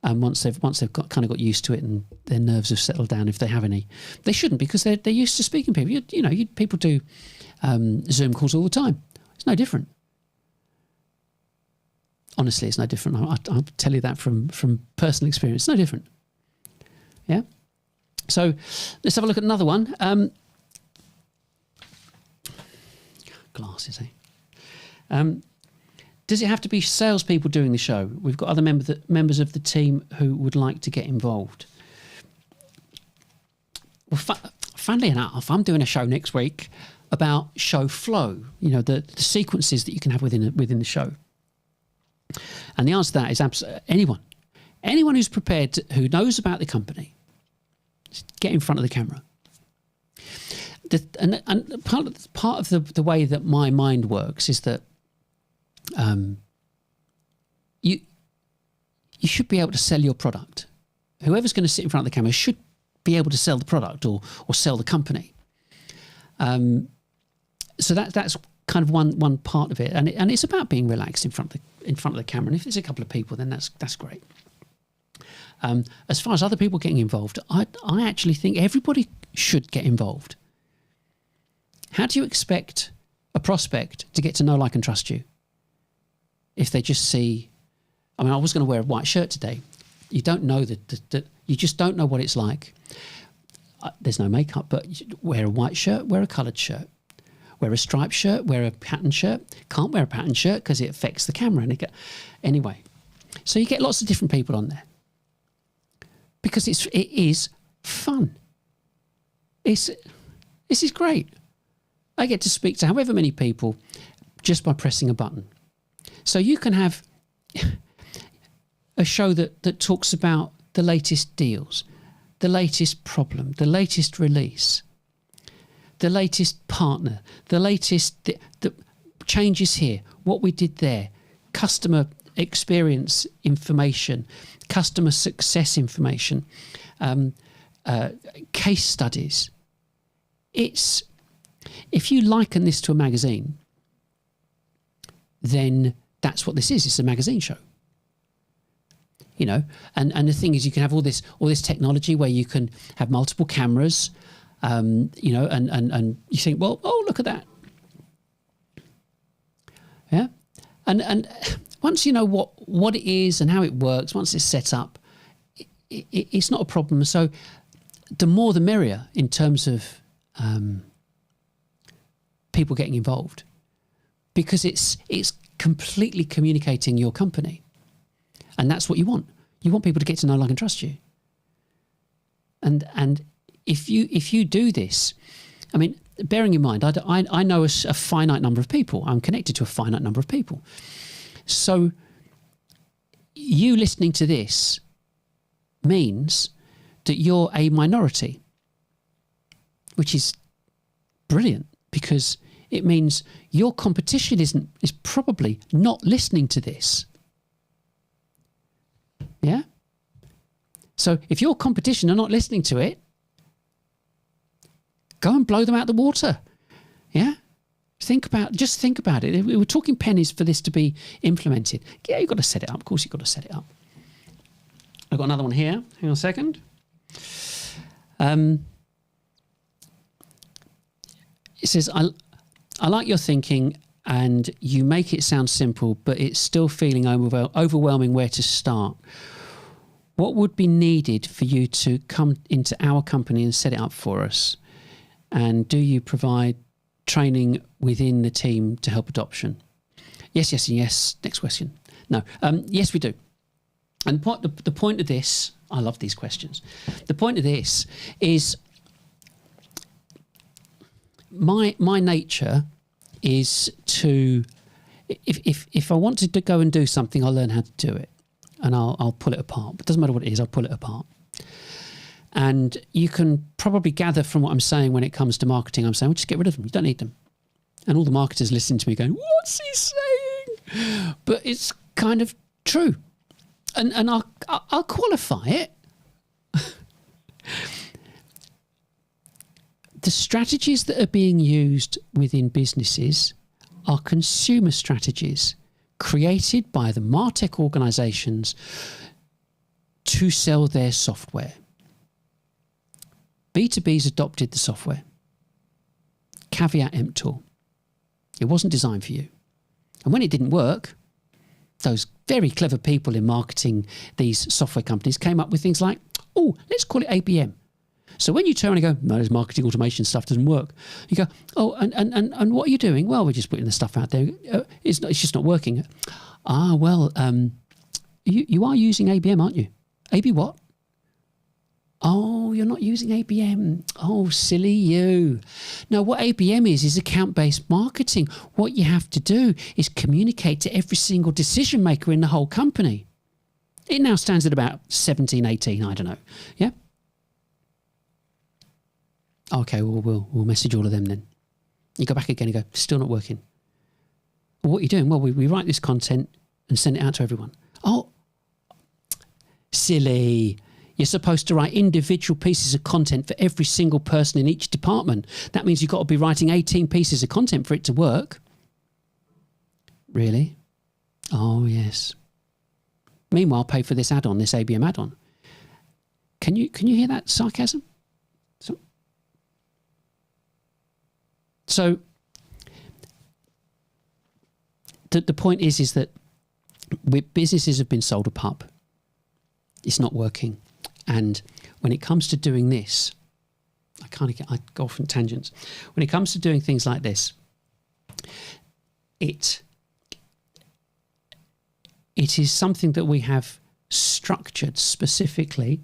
and once they've got used to it and their nerves have settled down, if they have any, they shouldn't, because they're used to speaking to people. People do Zoom calls all the time. It's no different. Honestly, it's no different. I'll tell you that from personal experience. It's no different. Yeah. So let's have a look at another one. Glasses, eh? Does it have to be salespeople doing the show? We've got other members of the team who would like to get involved. Well, funnily enough, I'm doing a show next week about show flow. The sequences that you can have within the show. And the answer to that is absolutely anyone who's prepared who knows about the company. Get in front of the camera. And part of the way that my mind works is that you should be able to sell your product. Whoever's going to sit in front of the camera should be able to sell the product or sell the company. So that's kind of one part of it, and it's about being relaxed in front of the camera. And if there's a couple of people, then that's great. As far as other people getting involved, I actually think everybody should get involved. How do you expect a prospect to get to know, like, and trust you if they just see? I mean, I was going to wear a white shirt today. You don't know that you just don't know what it's like. There's no makeup, but wear a white shirt, wear a coloured shirt, wear a striped shirt, wear a patterned shirt. Can't wear a patterned shirt because it affects the camera. Anyway, so you get lots of different people on there because it is fun. This is great. I get to speak to however many people just by pressing a button. So you can have a show that talks about the latest deals, the latest problem, the latest release, the latest partner, the latest the changes here, what we did there, customer experience information, customer success information, case studies. If you liken this to a magazine, then that's what this is. It's a magazine show. And the thing is, you can have all this technology where you can have multiple cameras, and you think, well, oh, look at that. Yeah. And once you know what it is and how it works, once it's set up, it's not a problem. So the more the merrier in terms of people getting involved, because it's completely communicating your company, and that's what you want. You want people to get to know, like, and trust you. And if you do this, I mean, bearing in mind, I know a finite number of people. I'm connected to a finite number of people. So you listening to this means that you're a minority, which is brilliant, because it means your competition is probably not listening to this. Yeah? So if your competition are not listening to it, go and blow them out the water. Yeah? Just think about it. We were talking pennies for this to be implemented. Yeah, you've got to set it up. Of course you've got to set it up. I've got another one here. Hang on a second. It says, I like your thinking and you make it sound simple, but it's still feeling overwhelming where to start. What would be needed for you to come into our company and set it up for us? And do you provide training within the team to help adoption? Yes, yes, and yes. Next question. No. Yes, we do. And the point of this, I love these questions. The point of this is my nature is to, if I wanted to go and do something, I'll learn how to do it, and I'll pull it apart. It doesn't matter what it is, I'll pull it apart. And you can probably gather from what I'm saying when it comes to marketing, I'm saying, well, just get rid of them. You don't need them. And all the marketers listening to me going, what's he saying? But it's kind of true. And I'll qualify it. The strategies that are being used within businesses are consumer strategies created by the MarTech organisations to sell their software. B2B's adopted the software. Caveat emptor. It wasn't designed for you. And when it didn't work, those very clever people in marketing these software companies came up with things like, oh, let's call it ABM. So when you turn and go, no, this marketing automation stuff doesn't work. You go, oh, and what are you doing? Well, we're just putting the stuff out there. It's just not working. Ah, well, you are using ABM, aren't you? AB what? Oh, you're not using ABM. Oh, silly you. No, what ABM is account-based marketing. What you have to do is communicate to every single decision maker in the whole company. It now stands at about 17, 18, I don't know. Yeah? Okay, well, we'll message all of them then. You go back again and go, still not working. Well, what are you doing? Well, we write this content and send it out to everyone. Oh, silly. You're supposed to write individual pieces of content for every single person in each department. That means you've got to be writing 18 pieces of content for it to work. Really? Oh, yes. Meanwhile, pay for this add-on, this ABM add-on. Can you hear that sarcasm? So the point is that businesses have been sold a pub. It's not working. And when it comes to doing this, I go off on tangents. When it comes to doing things like this, it is something that we have structured specifically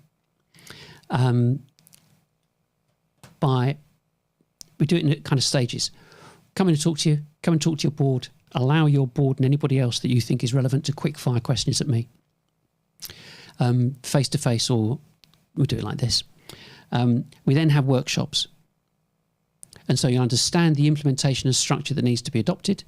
we do it in kind of stages. Come in and talk to you. Come and talk to your board. Allow your board and anybody else that you think is relevant to quick fire questions at me. Face to face, or we'll do it like this. We then have workshops. And so you understand the implementation and structure that needs to be adopted.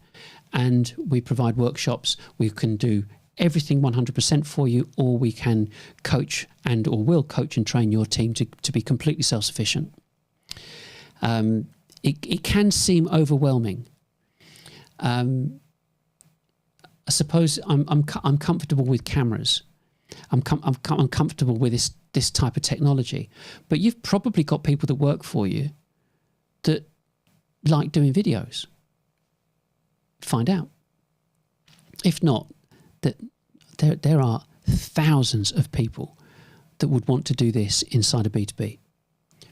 And we provide workshops. We can do everything 100% for you, or we can coach or will coach and train your team to be completely self-sufficient. It can seem overwhelming. I suppose I'm comfortable with cameras. I'm comfortable with this type of technology. But you've probably got people that work for you that like doing videos. Find out. If not, that there are thousands of people that would want to do this inside a B2B.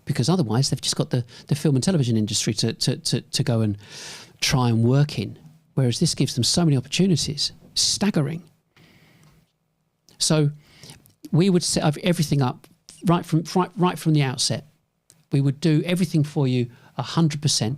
Because otherwise they've just got the film and television industry to go and try and work in. Whereas this gives them so many opportunities. Staggering. So we would set everything up right from the outset. We would do everything for you 100%,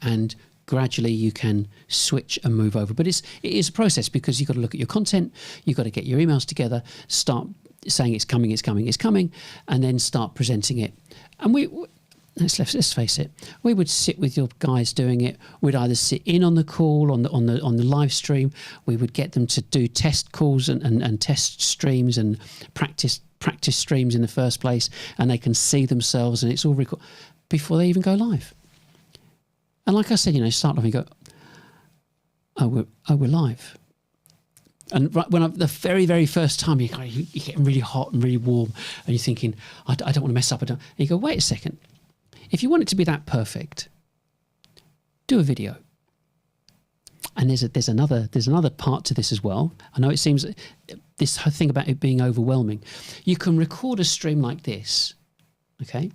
and gradually you can switch and move over. But it is a process, because you've got to look at your content, you've got to get your emails together, start saying it's coming, and then start presenting it. And let's face it, we would sit with your guys doing it. We'd either sit in on the call, on the live stream. We would get them to do test calls and test streams and practice streams in the first place, and they can see themselves, and it's all recorded before they even go live. And like I said, start off and go, we're live. And the very, very first time you're getting really hot and really warm, and you're thinking, I don't want to mess up. And you go, wait a second. If you want it to be that perfect, do a video. And there's another part to this as well. I know it seems this thing about it being overwhelming. You can record a stream like this, okay?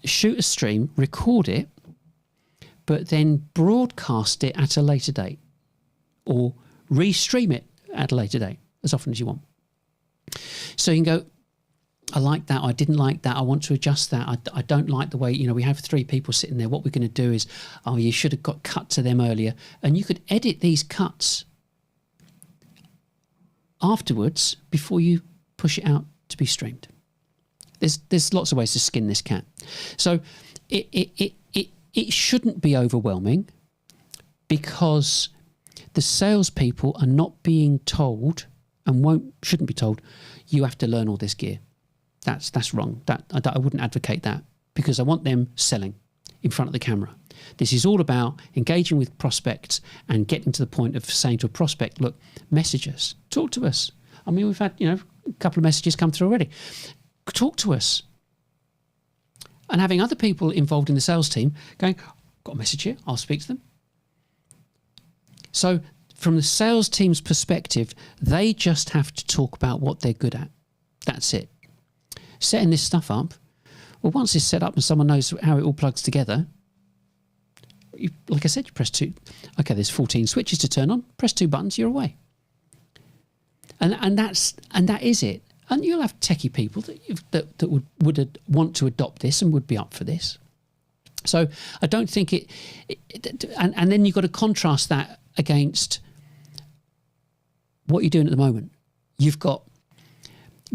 shoot a stream, record it, but then broadcast it at a later date, or restream it at a later date as often as you want. So you can go, I like that, I didn't like that, I want to adjust that, I don't like the way, we have 3 people sitting there, what we're going to do is, you should have got cut to them earlier. And you could edit these cuts afterwards before you push it out to be streamed. There's lots of ways to skin this cat. So it shouldn't be overwhelming, because the salespeople are not being told, and shouldn't be told, you have to learn all this gear. That's wrong. I wouldn't advocate that, because I want them selling in front of the camera. This is all about engaging with prospects and getting to the point of saying to a prospect, look, message us, talk to us. I mean, we've had, a couple of messages come through already. Talk to us. And having other people involved in the sales team going, got a message here, I'll speak to them. So from the sales team's perspective, they just have to talk about what they're good at. That's it. Setting this stuff up, well, once it's set up and someone knows how it all plugs together, like I said, you press 2. Okay, there's 14 switches to turn on. Press 2 buttons, you're away. And that is it. And you'll have techie people that would want to adopt this and would be up for this. So I don't think and then you've got to contrast that against what you're doing at the moment. You've got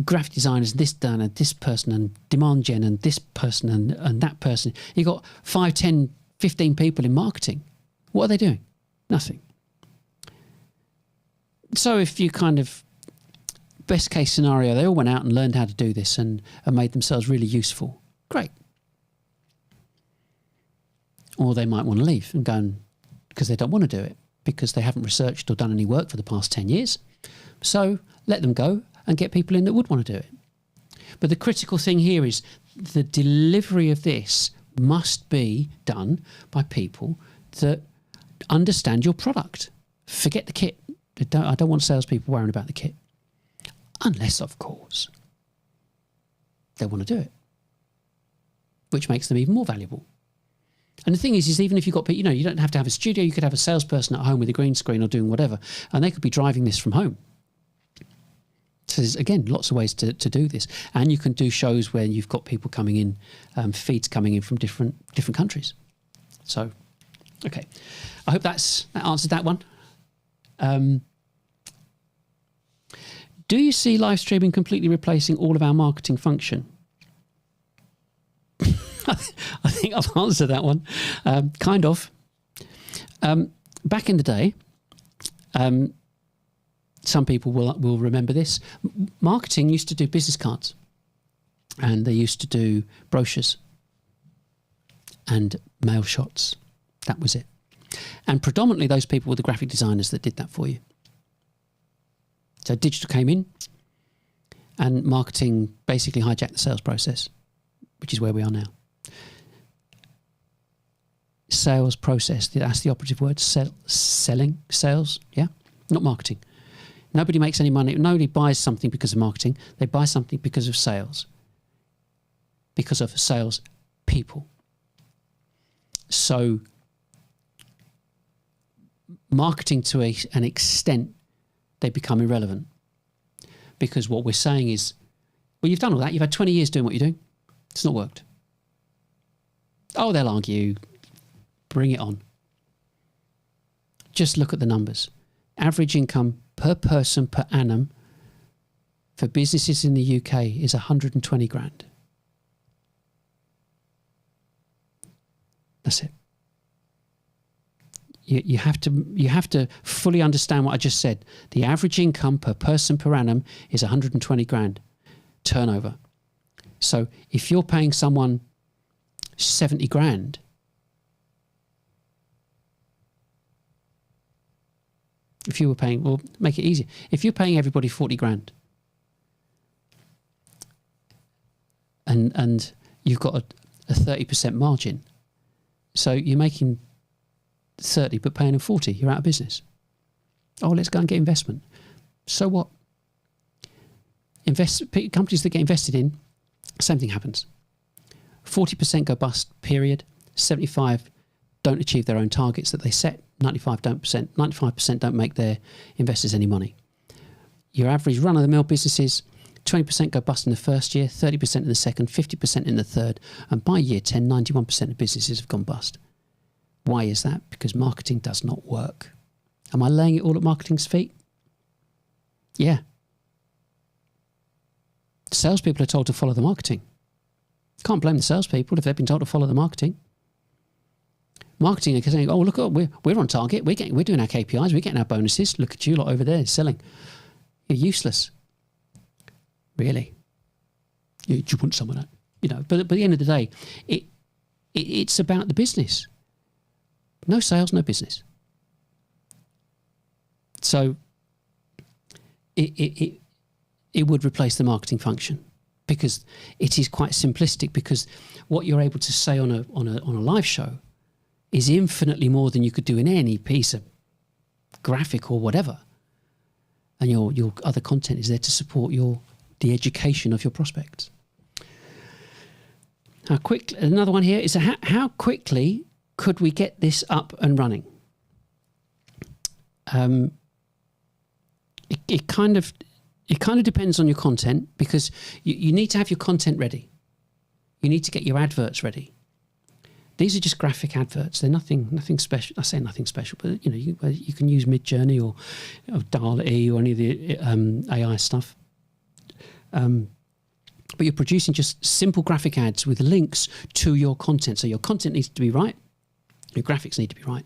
graphic designers, this done, and this person, and demand gen, and this person, and that person. You've got 5, 10, 15 people in marketing. What are they doing? Nothing. So if you kind of, best case scenario, they all went out and learned how to do this and made themselves really useful. Great. Or they might want to leave and go, because they don't want to do it, because they haven't researched or done any work for the past 10 years. So let them go and get people in that would want to do it. But the critical thing here is the delivery of this must be done by people that understand your product. Forget the kit. I don't want salespeople worrying about the kit. Unless, of course, they want to do it, which makes them even more valuable. And the thing is even if you've got, you don't have to have a studio. You could have a salesperson at home with a green screen or doing whatever, and they could be driving this from home. So there's, again, lots of ways to do this. And you can do shows where you've got people coming in, feeds coming in from different countries. So, okay. I hope that answered that one. Do you see live streaming completely replacing all of our marketing function? I think I've answered that one. Kind of. Back in the day, some people will remember this. Marketing used to do business cards, and they used to do brochures and mail shots. That was it. And predominantly those people were the graphic designers that did that for you. So digital came in, and marketing basically hijacked the sales process, which is where we are now. Sales process, that's the operative word. Selling, sales, yeah? Not marketing. Nobody makes any money. Nobody buys something because of marketing. They buy something because of sales. Because of sales people. So marketing to an extent, they become irrelevant. Because what we're saying is, well, you've done all that. You've had 20 years doing what you're doing. It's not worked. Oh, they'll argue. Bring it on. Just look at the numbers. Average income per person per annum for businesses in the UK is 120 grand. That's it. You have to fully understand what I just said. The average income per person per annum is 120 grand turnover. So if you're paying someone 70 grand, if you were paying, well, make it easier. If you're paying everybody 40 grand and you've got a 30% margin, so you're making 30 but paying them 40, you're out of business. Oh, let's go and get investment. So what? Companies that get invested in, same thing happens. 40% go bust, period. 75 don't achieve their own targets that they set. 95% don't make their investors any money. Your average run-of-the-mill businesses, 20% go bust in the first year, 30% in the second, 50% in the third, and by year 10, 91% of businesses have gone bust. Why is that? Because marketing does not work. Am I laying it all at marketing's feet? Yeah. Salespeople are told to follow the marketing. Can't blame the salespeople if they've been told to follow the marketing. Marketing are saying, oh, look, we're on target. We're doing our KPIs. We're getting our bonuses. Look at you lot over there selling. You're useless. Really. Do you want some of that? But at the end of the day, it's about the business. No sales, no business. So it would replace the marketing function, because it is quite simplistic, because what you're able to say on a live show is infinitely more than you could do in any piece of graphic or whatever. And your other content is there to support the education of your prospects. Another one here is how quickly could we get this up and running? It kind of depends on your content, because you need to have your content ready. You need to get your adverts ready. These are just graphic adverts. They're nothing special. I say nothing special, but you can use Midjourney or DALL-E or any of the AI stuff. But you're producing just simple graphic ads with links to your content. So your content needs to be right. Your graphics need to be right.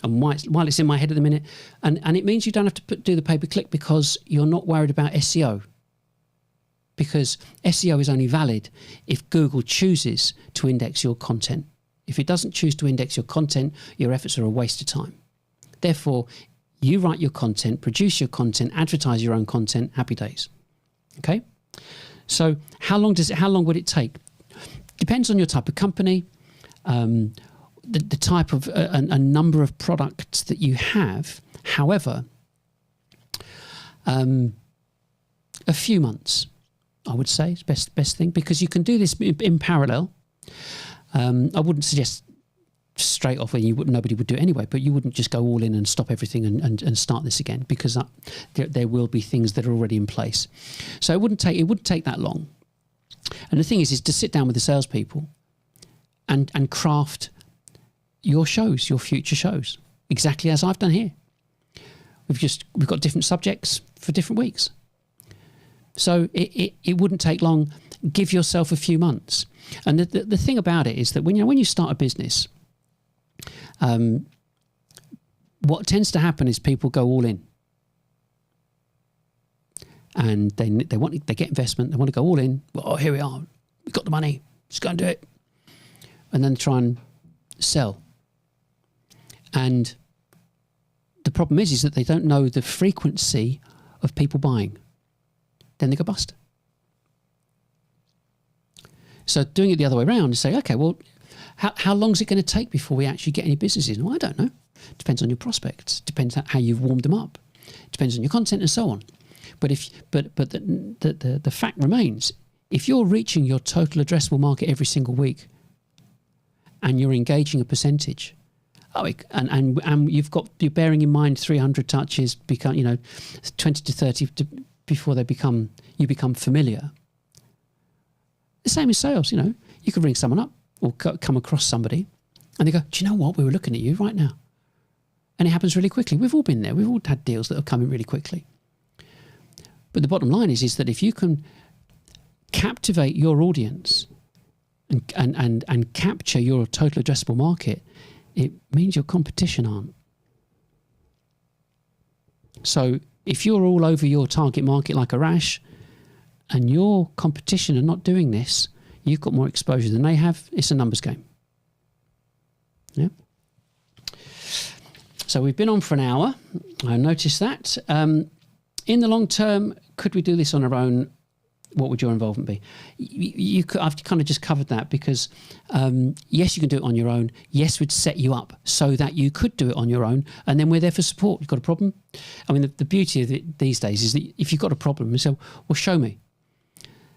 And while it's in my head at the minute, and it means you don't have to do the pay-per-click, because you're not worried about SEO. Because SEO is only valid if Google chooses to index your content. If it doesn't choose to index your content, your efforts are a waste of time. Therefore, you write your content, produce your content, advertise your own content, happy days. Okay? So how long would it take? Depends on your type of company, the type of a number of products that you have. However, a few months, I would say, is best thing, because you can do this in parallel. I wouldn't suggest straight off, nobody would do it anyway, but you wouldn't just go all in and stop everything and start this again, because there will be things that are already in place. So it wouldn't take that long. And the thing is to sit down with the salespeople and craft your shows, your future shows, exactly as I've done here. We've got different subjects for different weeks. So it wouldn't take long. Give yourself a few months. And the thing about it is that when you start a business, what tends to happen is people go all in, and they get investment. They want to go all in. Well, here we are. We've got the money. Let's go and do it. And then try and sell. And the problem is that they don't know the frequency of people buying. Then they go bust. So doing it the other way around is say, okay, well, how long is it going to take before we actually get any businesses? Well, I don't know. Depends on your prospects. Depends on how you've warmed them up. Depends on your content and so on. But the fact remains, if you're reaching your total addressable market every single week, and you're engaging a percentage, and you're bearing in mind 300 touches, 20 to 30 before you become familiar. The same as sales, you could ring someone up or come across somebody and they go, do you know what? We were looking at you right now. And it happens really quickly. We've all been there. We've all had deals that have come in really quickly. But the bottom line is that if you can captivate your audience and capture your total addressable market, it means your competition aren't. So if you're all over your target market like a rash, and your competition are not doing this, you've got more exposure than they have. It's a numbers game. Yeah. So we've been on for an hour. I noticed that. In the long term, could we do this on our own? What would your involvement be? I've kind of just covered that, because yes, you can do it on your own. Yes, we'd set you up so that you could do it on your own, and then we're there for support. You've got a problem? I mean, the beauty of it these days is that if you've got a problem, you say, well, show me.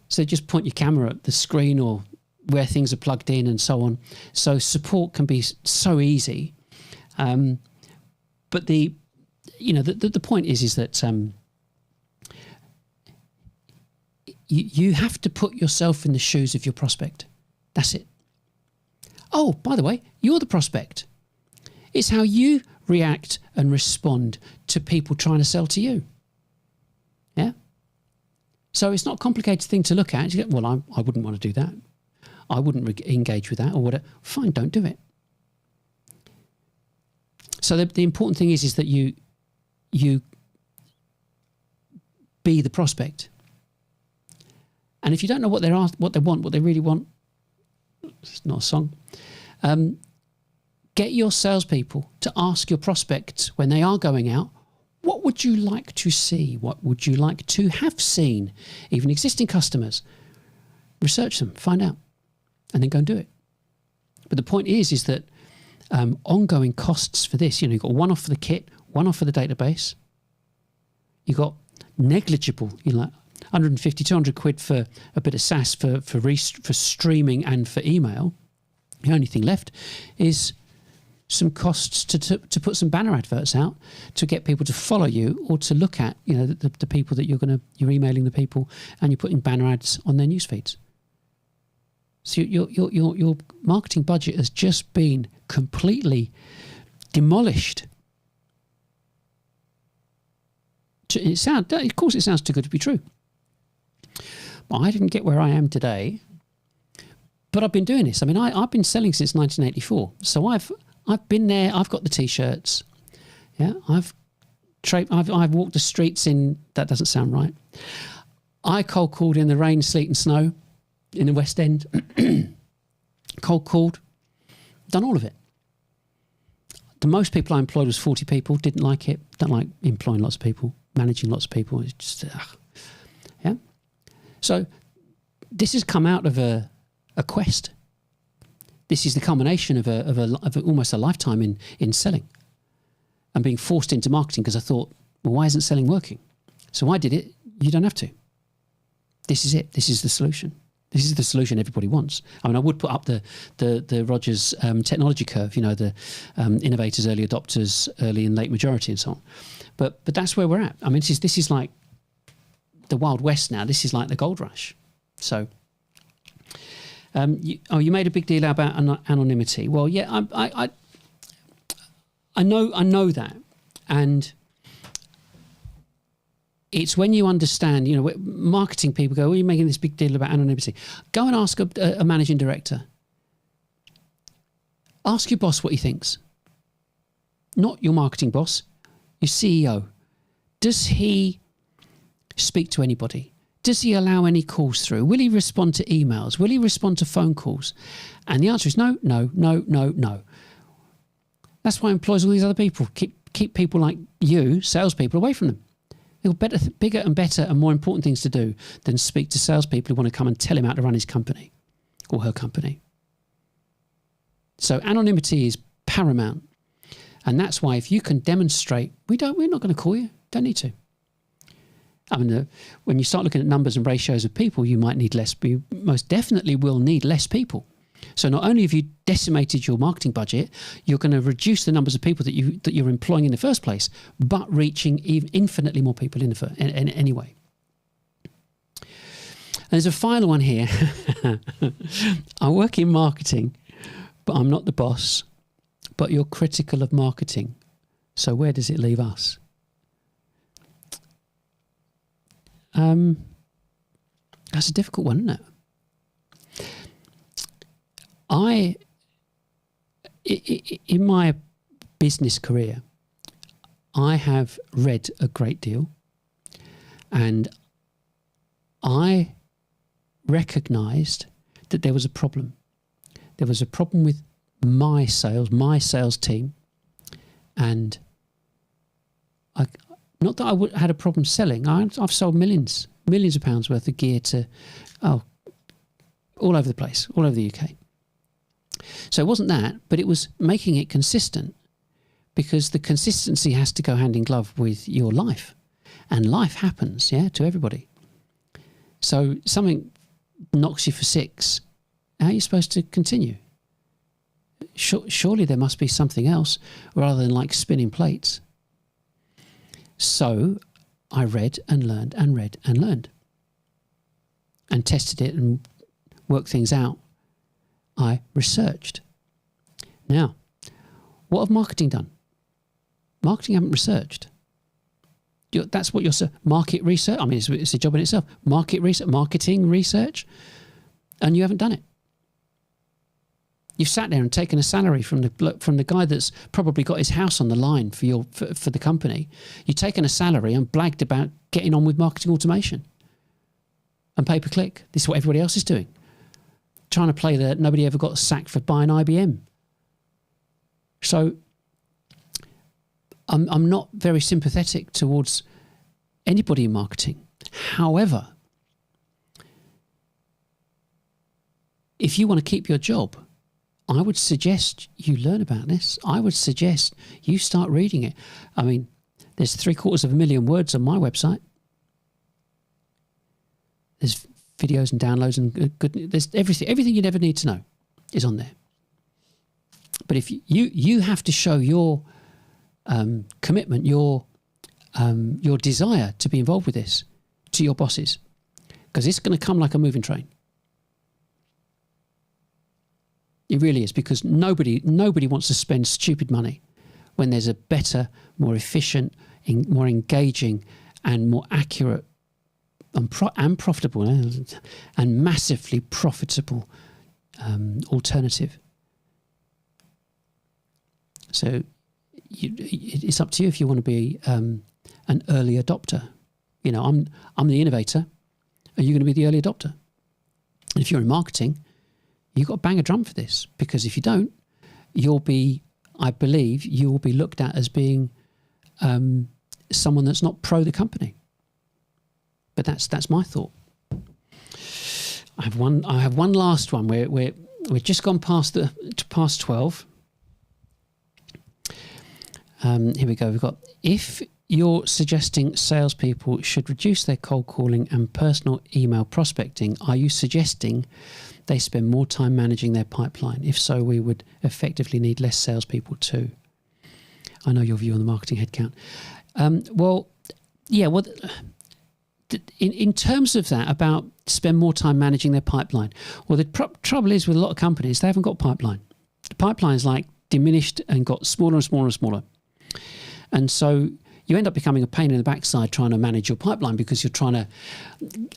So just point your camera at the screen or where things are plugged in and so on. So support can be so easy. But the point is that you have to put yourself in the shoes of your prospect. That's it. Oh, by the way, you're the prospect. It's how you react and respond to people trying to sell to you. Yeah? So it's not a complicated thing to look at. You go, well, I wouldn't want to do that. I wouldn't engage with that or whatever. Fine, don't do it. So the important thing is that you be the prospect. And if you don't know what they want, what they really want, it's not a song. Get your salespeople to ask your prospects when they are going out, what would you like to see? What would you like to have seen? Even existing customers. Research them, find out, and then go and do it. But the point is that ongoing costs for this, you've got one off for the kit, one off for the database. You've got negligible, like 150, 200 quid for a bit of SaaS for streaming and for email. The only thing left is some costs to put some banner adverts out to get people to follow you or to look at, the people that you're emailing the people and you're putting banner ads on their news feeds. So your marketing budget has just been completely demolished. Of course, it sounds too good to be true. But I didn't get where I am today. But I've been doing this. I mean, I've been selling since 1984. So I've been there. I've got the T-shirts. Yeah, I've walked the streets in. That doesn't sound right. I cold called in the rain, sleet, and snow in the West End. Cold called. Done all of it. The most people I employed was 40 people. Didn't like it. Don't like employing lots of people, managing lots of people. It's just, yeah. So this has come out of a quest. This is the culmination of almost a lifetime in selling and being forced into marketing because I thought, well, why isn't selling working? So I did it. You don't have to. This is it. This is the solution. This is the solution everybody wants. I mean, I would put up the Rogers technology curve, the innovators, early adopters, early and late majority and so on. But that's where we're at. I mean, this is like the Wild West now. This is like the gold rush. So, you made a big deal about anonymity. Well, yeah, I know that, and it's when you understand, marketing people go, well, you're making this big deal about anonymity. Go and ask a managing director. Ask your boss what he thinks. Not your marketing boss, your CEO. Does he speak to anybody? Does he allow any calls through? Will he respond to emails? Will he respond to phone calls? And the answer is no, no, no, no, no. That's why he employs all these other people. Keep people like you, salespeople, away from them. They've got bigger and better and more important things to do than speak to salespeople who want to come and tell him how to run his company or her company. So anonymity is paramount. And that's why if you can demonstrate, we're not going to call you. Don't need to. I mean, when you start looking at numbers and ratios of people, you might need less. You most definitely will need less people. So not only have you decimated your marketing budget, you're going to reduce the numbers of people that you're employing in the first place, but reaching infinitely more people anyway. And there's a final one here. I work in marketing, but I'm not the boss. But you're critical of marketing. So where does it leave us? That's a difficult one, isn't it? In my business career, I have read a great deal, and I recognised that there was a problem. There was a problem with my sales team, and not that I had a problem selling. I've sold millions of pounds worth of gear to all over the place, all over the UK. So it wasn't that, but it was making it consistent, because the consistency has to go hand in glove with your life, and life happens, to everybody. So something knocks you for 6 How are you supposed to continue? Surely there must be something else rather than like spinning plates. So I read and learned and read and learned and tested it and worked things out. I researched. Now, what have marketing done? Marketing haven't researched. That's what you're market research. I mean, it's a job in itself. Market research, marketing research, and you haven't done it. You've sat there and taken a salary from the guy that's probably got his house on the line for the company. You've taken a salary and blagged about getting on with marketing automation and pay-per-click. This is what everybody else is doing. Trying to play that nobody ever got sacked for buying IBM. So I'm not very sympathetic towards anybody in marketing. However, if you want to keep your job, I would suggest you learn about this. I would suggest you start reading it. I mean, there's 750,000 words on my website. There's videos and downloads and there's everything you never need to know is on there. But if you have to show your commitment, your desire to be involved with this to your bosses, because it's going to come like a moving train. It really is, because nobody wants to spend stupid money when there's a better, more efficient, more engaging and more accurate and profitable and massively profitable alternative. So it's up to you if you want to be an early adopter. You know, I'm the innovator. Are you going to be the early adopter? And if you're in marketing, you've got to bang a drum for this, because if you don't, I believe you will be looked at as being someone that's not pro the company. But that's my thought. I have one last one. We've just gone past 12. Here we go. We've got, if you're suggesting salespeople should reduce their cold calling and personal email prospecting, are you suggesting they spend more time managing their pipeline? If so, we would effectively need less salespeople too. I know your view on the marketing headcount. In terms of that, about spend more time managing their pipeline, well, the trouble is with a lot of companies, they haven't got pipeline. The pipeline's like diminished and got smaller and smaller and smaller. And so you end up becoming a pain in the backside trying to manage your pipeline, because you're trying to,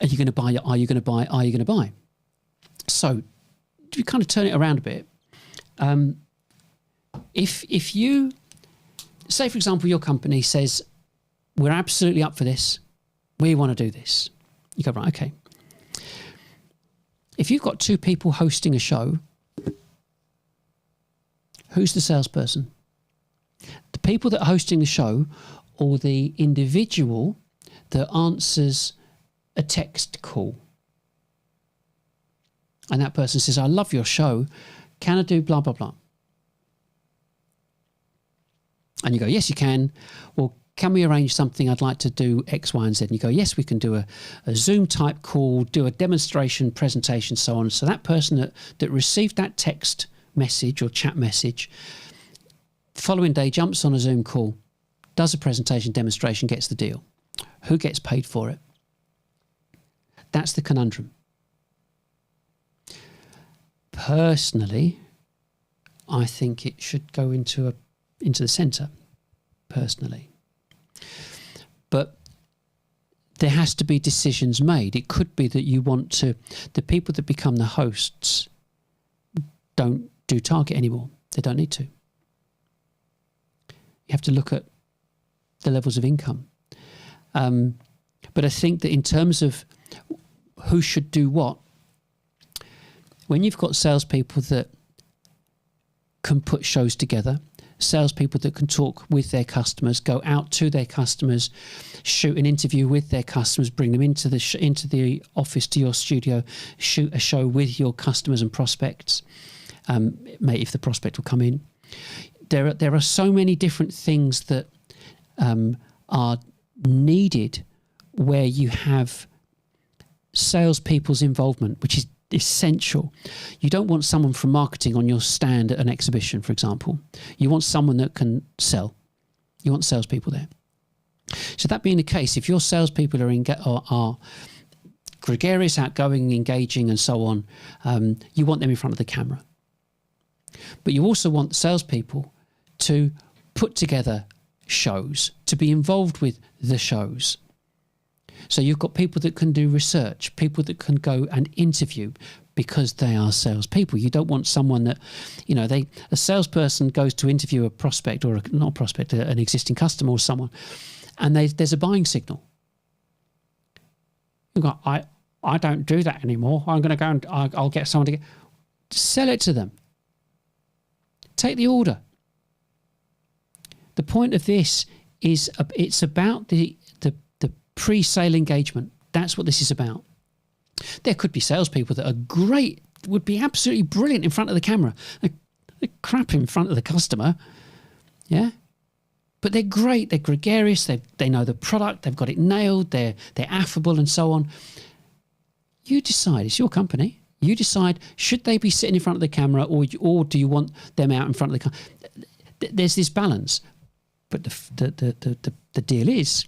are you going to buy? Are you going to buy? Are you going to buy? So you kind of turn it around a bit. If you, say, for example, your company says, we're absolutely up for this, we want to do this. You go, right, okay. If you've got two people hosting a show, who's the salesperson? The people that are hosting the show, or the individual that answers a text call? And that person says, I love your show. Can I do blah, blah, blah? And you go, yes, you can. Well, can we arrange something? I'd like to do X, Y, and Z. And you go, yes, we can do a Zoom type call, do a demonstration presentation, so on. So that person that received that text message or chat message, the following day jumps on a Zoom call, does a presentation demonstration, gets the deal. Who gets paid for it? That's the conundrum. Personally, I think it should go into the centre, personally. But there has to be decisions made. It could be that you want to, the people that become the hosts don't do target anymore. They don't need to. You have to look at the levels of income. But I think that in terms of who should do what, when you've got salespeople that can put shows together, salespeople that can talk with their customers, go out to their customers, shoot an interview with their customers, bring them into the office, to your studio, shoot a show with your customers and prospects, maybe if the prospect will come in. There are so many different things that are needed where you have salespeople's involvement, which is essential. You don't want someone from marketing on your stand at an exhibition, for example. You want someone that can sell. You want salespeople there. So that being the case, if your salespeople are gregarious, outgoing, engaging, and so on, you want them in front of the camera. But you also want salespeople to put together shows, to be involved with the shows. So you've got people that can do research, people that can go and interview because they are salespeople. You don't want someone that, a salesperson goes to interview a prospect or not a prospect, an existing customer or someone, and there's a buying signal. You go, I don't do that anymore. I'm going to go and I'll get someone to sell it to them. Take the order. The point of this is it's about the pre-sale engagement. That's what this is about. There could be salespeople that are great, would be absolutely brilliant in front of the camera. They're crap in front of the customer. Yeah? But they're great. They're gregarious. They know the product. They've got it nailed. They're affable and so on. You decide. It's your company. You decide, should they be sitting in front of the camera or do you want them out in front of the camera? There's this balance. But the deal is,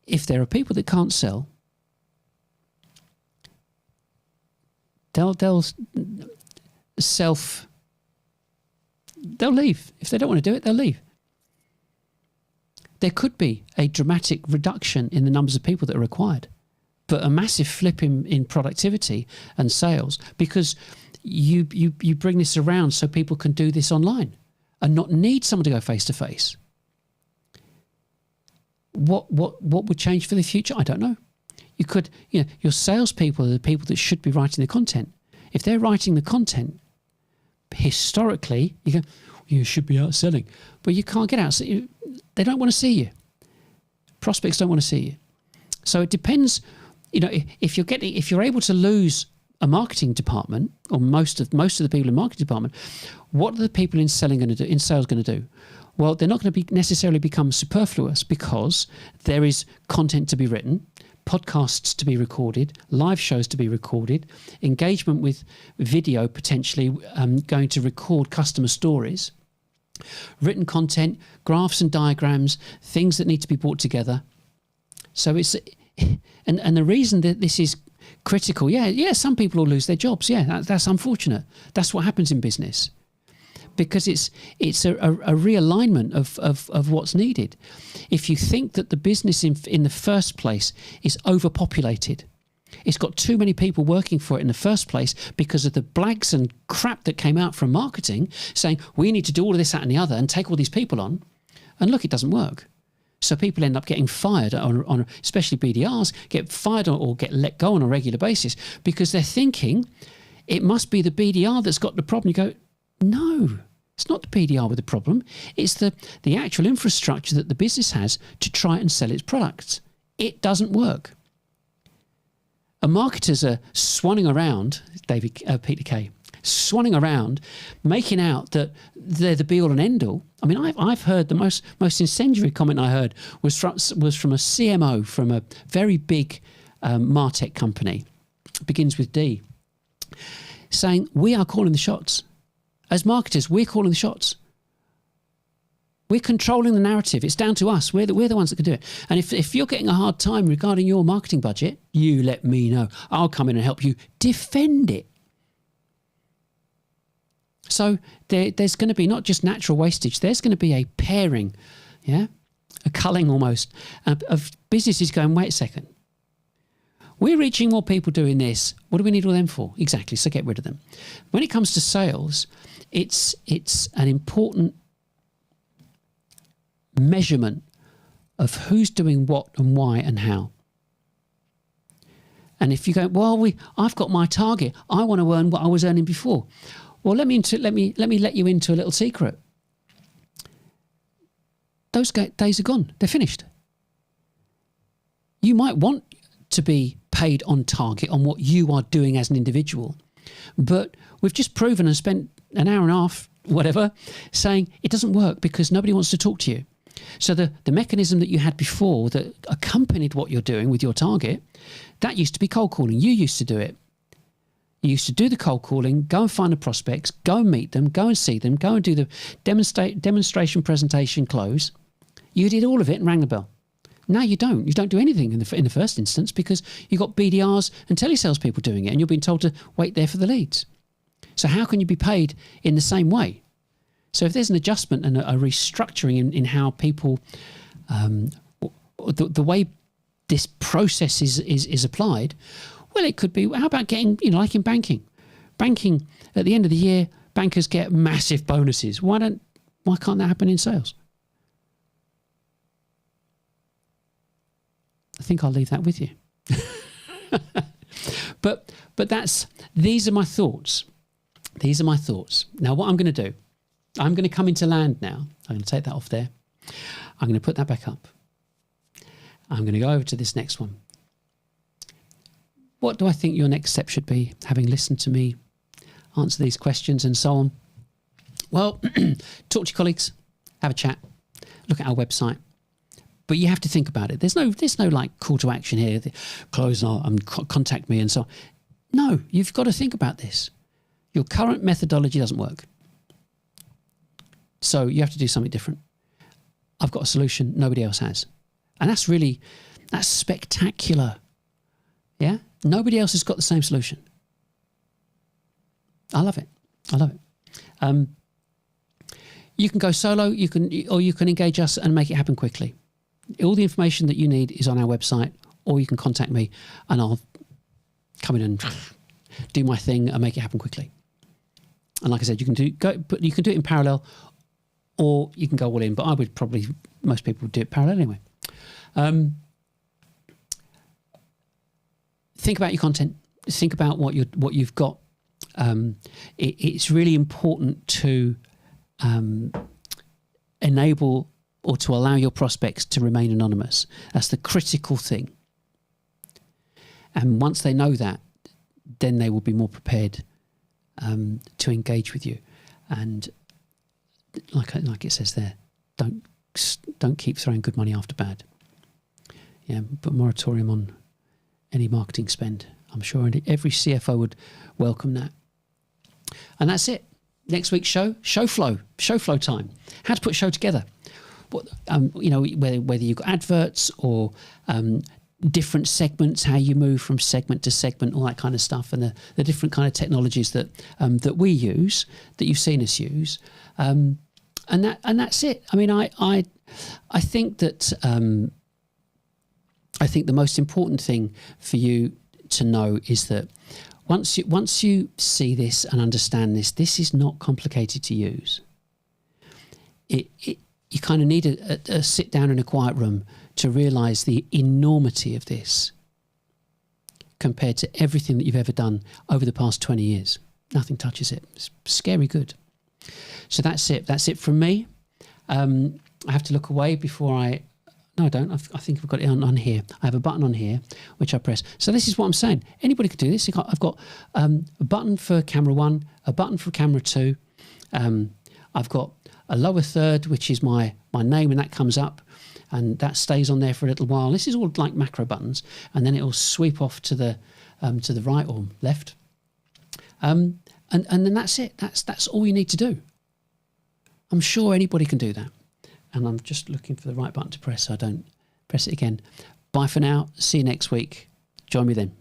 if there are people that can't sell, they'll leave. If they don't want to do it, they'll leave. There could be a dramatic reduction in the numbers of people that are required, but a massive flip in productivity and sales because you bring this around so people can do this online and not need someone to go face to face. What would change for the future? I don't know. You could, your salespeople are the people that should be writing the content. If they're writing the content, historically, you should be out selling, but you can't get out. So they don't want to see you. Prospects don't want to see you. So it depends. If you're able to lose a marketing department or most of the people in the marketing department, what are the people in sales going to do? Well, they're not going to necessarily become superfluous because there is content to be written, podcasts to be recorded, live shows to be recorded, engagement with video potentially going to record customer stories, written content, graphs and diagrams, things that need to be brought together. So it's and the reason that this is critical, some people will lose their jobs. That's unfortunate. That's what happens in business. Because it's a realignment of what's needed. If you think that the business in the first place is overpopulated, it's got too many people working for it in the first place because of the blags and crap that came out from marketing saying we need to do all of this, that and the other and take all these people on, and look, it doesn't work. So people end up getting fired, on especially BDRs, get fired or get let go on a regular basis because they're thinking it must be the BDR that's got the problem. You go, no, it's not the BDR with the problem. It's the actual infrastructure that the business has to try and sell its products. It doesn't work. And marketers are swanning around, Peter Kay, swanning around, making out that they're the be-all and end-all. I mean, I've heard the most incendiary comment I heard was from a CMO from a very big MarTech company, begins with D, saying, we are calling the shots. As marketers, we're calling the shots. We're controlling the narrative. It's down to us. We're the ones that can do it. And if you're getting a hard time regarding your marketing budget, you let me know. I'll come in and help you defend it. So there's going to be not just natural wastage. There's going to be a pairing, a culling almost, of businesses going, wait a second. We're reaching more people doing this. What do we need all them for? Exactly. So get rid of them. When it comes to sales, it's an important measurement of who's doing what and why and how. And if you go, well, I've got my target. I want to earn what I was earning before. Well, let me let you into a little secret. Those days are gone. They're finished. You might want to be paid on target on what you are doing as an individual, but we've just proven and spent an hour and a half, whatever, saying it doesn't work because nobody wants to talk to you. So the mechanism that you had before that accompanied what you're doing with your target, that used to be cold calling. You used to do it. You used to do the cold calling, go and find the prospects, go and meet them, go and see them, go and do the demonstration, presentation, close. You did all of it and rang the bell. Now you don't. You don't do anything in the first instance because you've got BDRs and telesales people doing it and you're being told to wait there for the leads. So how can you be paid in the same way? So if there's an adjustment and a restructuring in how people, the way this process is applied, well, it could be, how about getting, like in banking? Banking, at the end of the year, bankers get massive bonuses. Why can't that happen in sales? I think I'll leave that with you. But these are my thoughts. These are my thoughts. Now, what I'm going to do, I'm going to come into land now. I'm going to take that off there. I'm going to put that back up. I'm going to go over to this next one. What do I think your next step should be, having listened to me answer these questions and so on? Well, talk to your colleagues, have a chat, look at our website. But you have to think about it. There's no like call to action here. Close and contact me and so on. No, you've got to think about this. Your current methodology doesn't work. So you have to do something different. I've got a solution nobody else has. And that's spectacular. Yeah? Nobody else has got the same solution. I love it. I love it. You can go solo, or you can engage us and make it happen quickly. All the information that you need is on our website, or you can contact me and I'll come in and do my thing and make it happen quickly. And like I said, you can do it in parallel, or you can go all in. But most people would do it parallel anyway. Think about your content. Think about what you've got. It's really important to enable or to allow your prospects to remain anonymous. That's the critical thing. And once they know that, then they will be more prepared to engage with you. And like it says there, don't keep throwing good money after bad. Yeah, put a moratorium on any marketing spend. I'm sure every CFO would welcome that. And that's it. Next week's show flow time. How to put a show together. Whether you've got adverts or different segments, how you move from segment to segment, all that kind of stuff, and the different kind of technologies that we use, that you've seen us use, and that's it. I mean, I think that I think the most important thing for you to know is that once you see this and understand this is not complicated to use. You kind of need a sit down in a quiet room to realise the enormity of this compared to everything that you've ever done over the past 20 years. Nothing touches it. It's scary good. So that's it. That's it from me. I have to look away before I... No, I don't. I think I've got it on here. I have a button on here, which I press. So this is what I'm saying. Anybody could do this. I've got a button for camera 1, a button for camera 2. I've got a lower third, which is my name, and that comes up, and that stays on there for a little while. This is all like macro buttons, and then it will sweep off to the right or left, and then that's it. That's all you need to do. I'm sure anybody can do that. And I'm just looking for the right button to press so I don't press it again. Bye for now. See you next week. Join me then.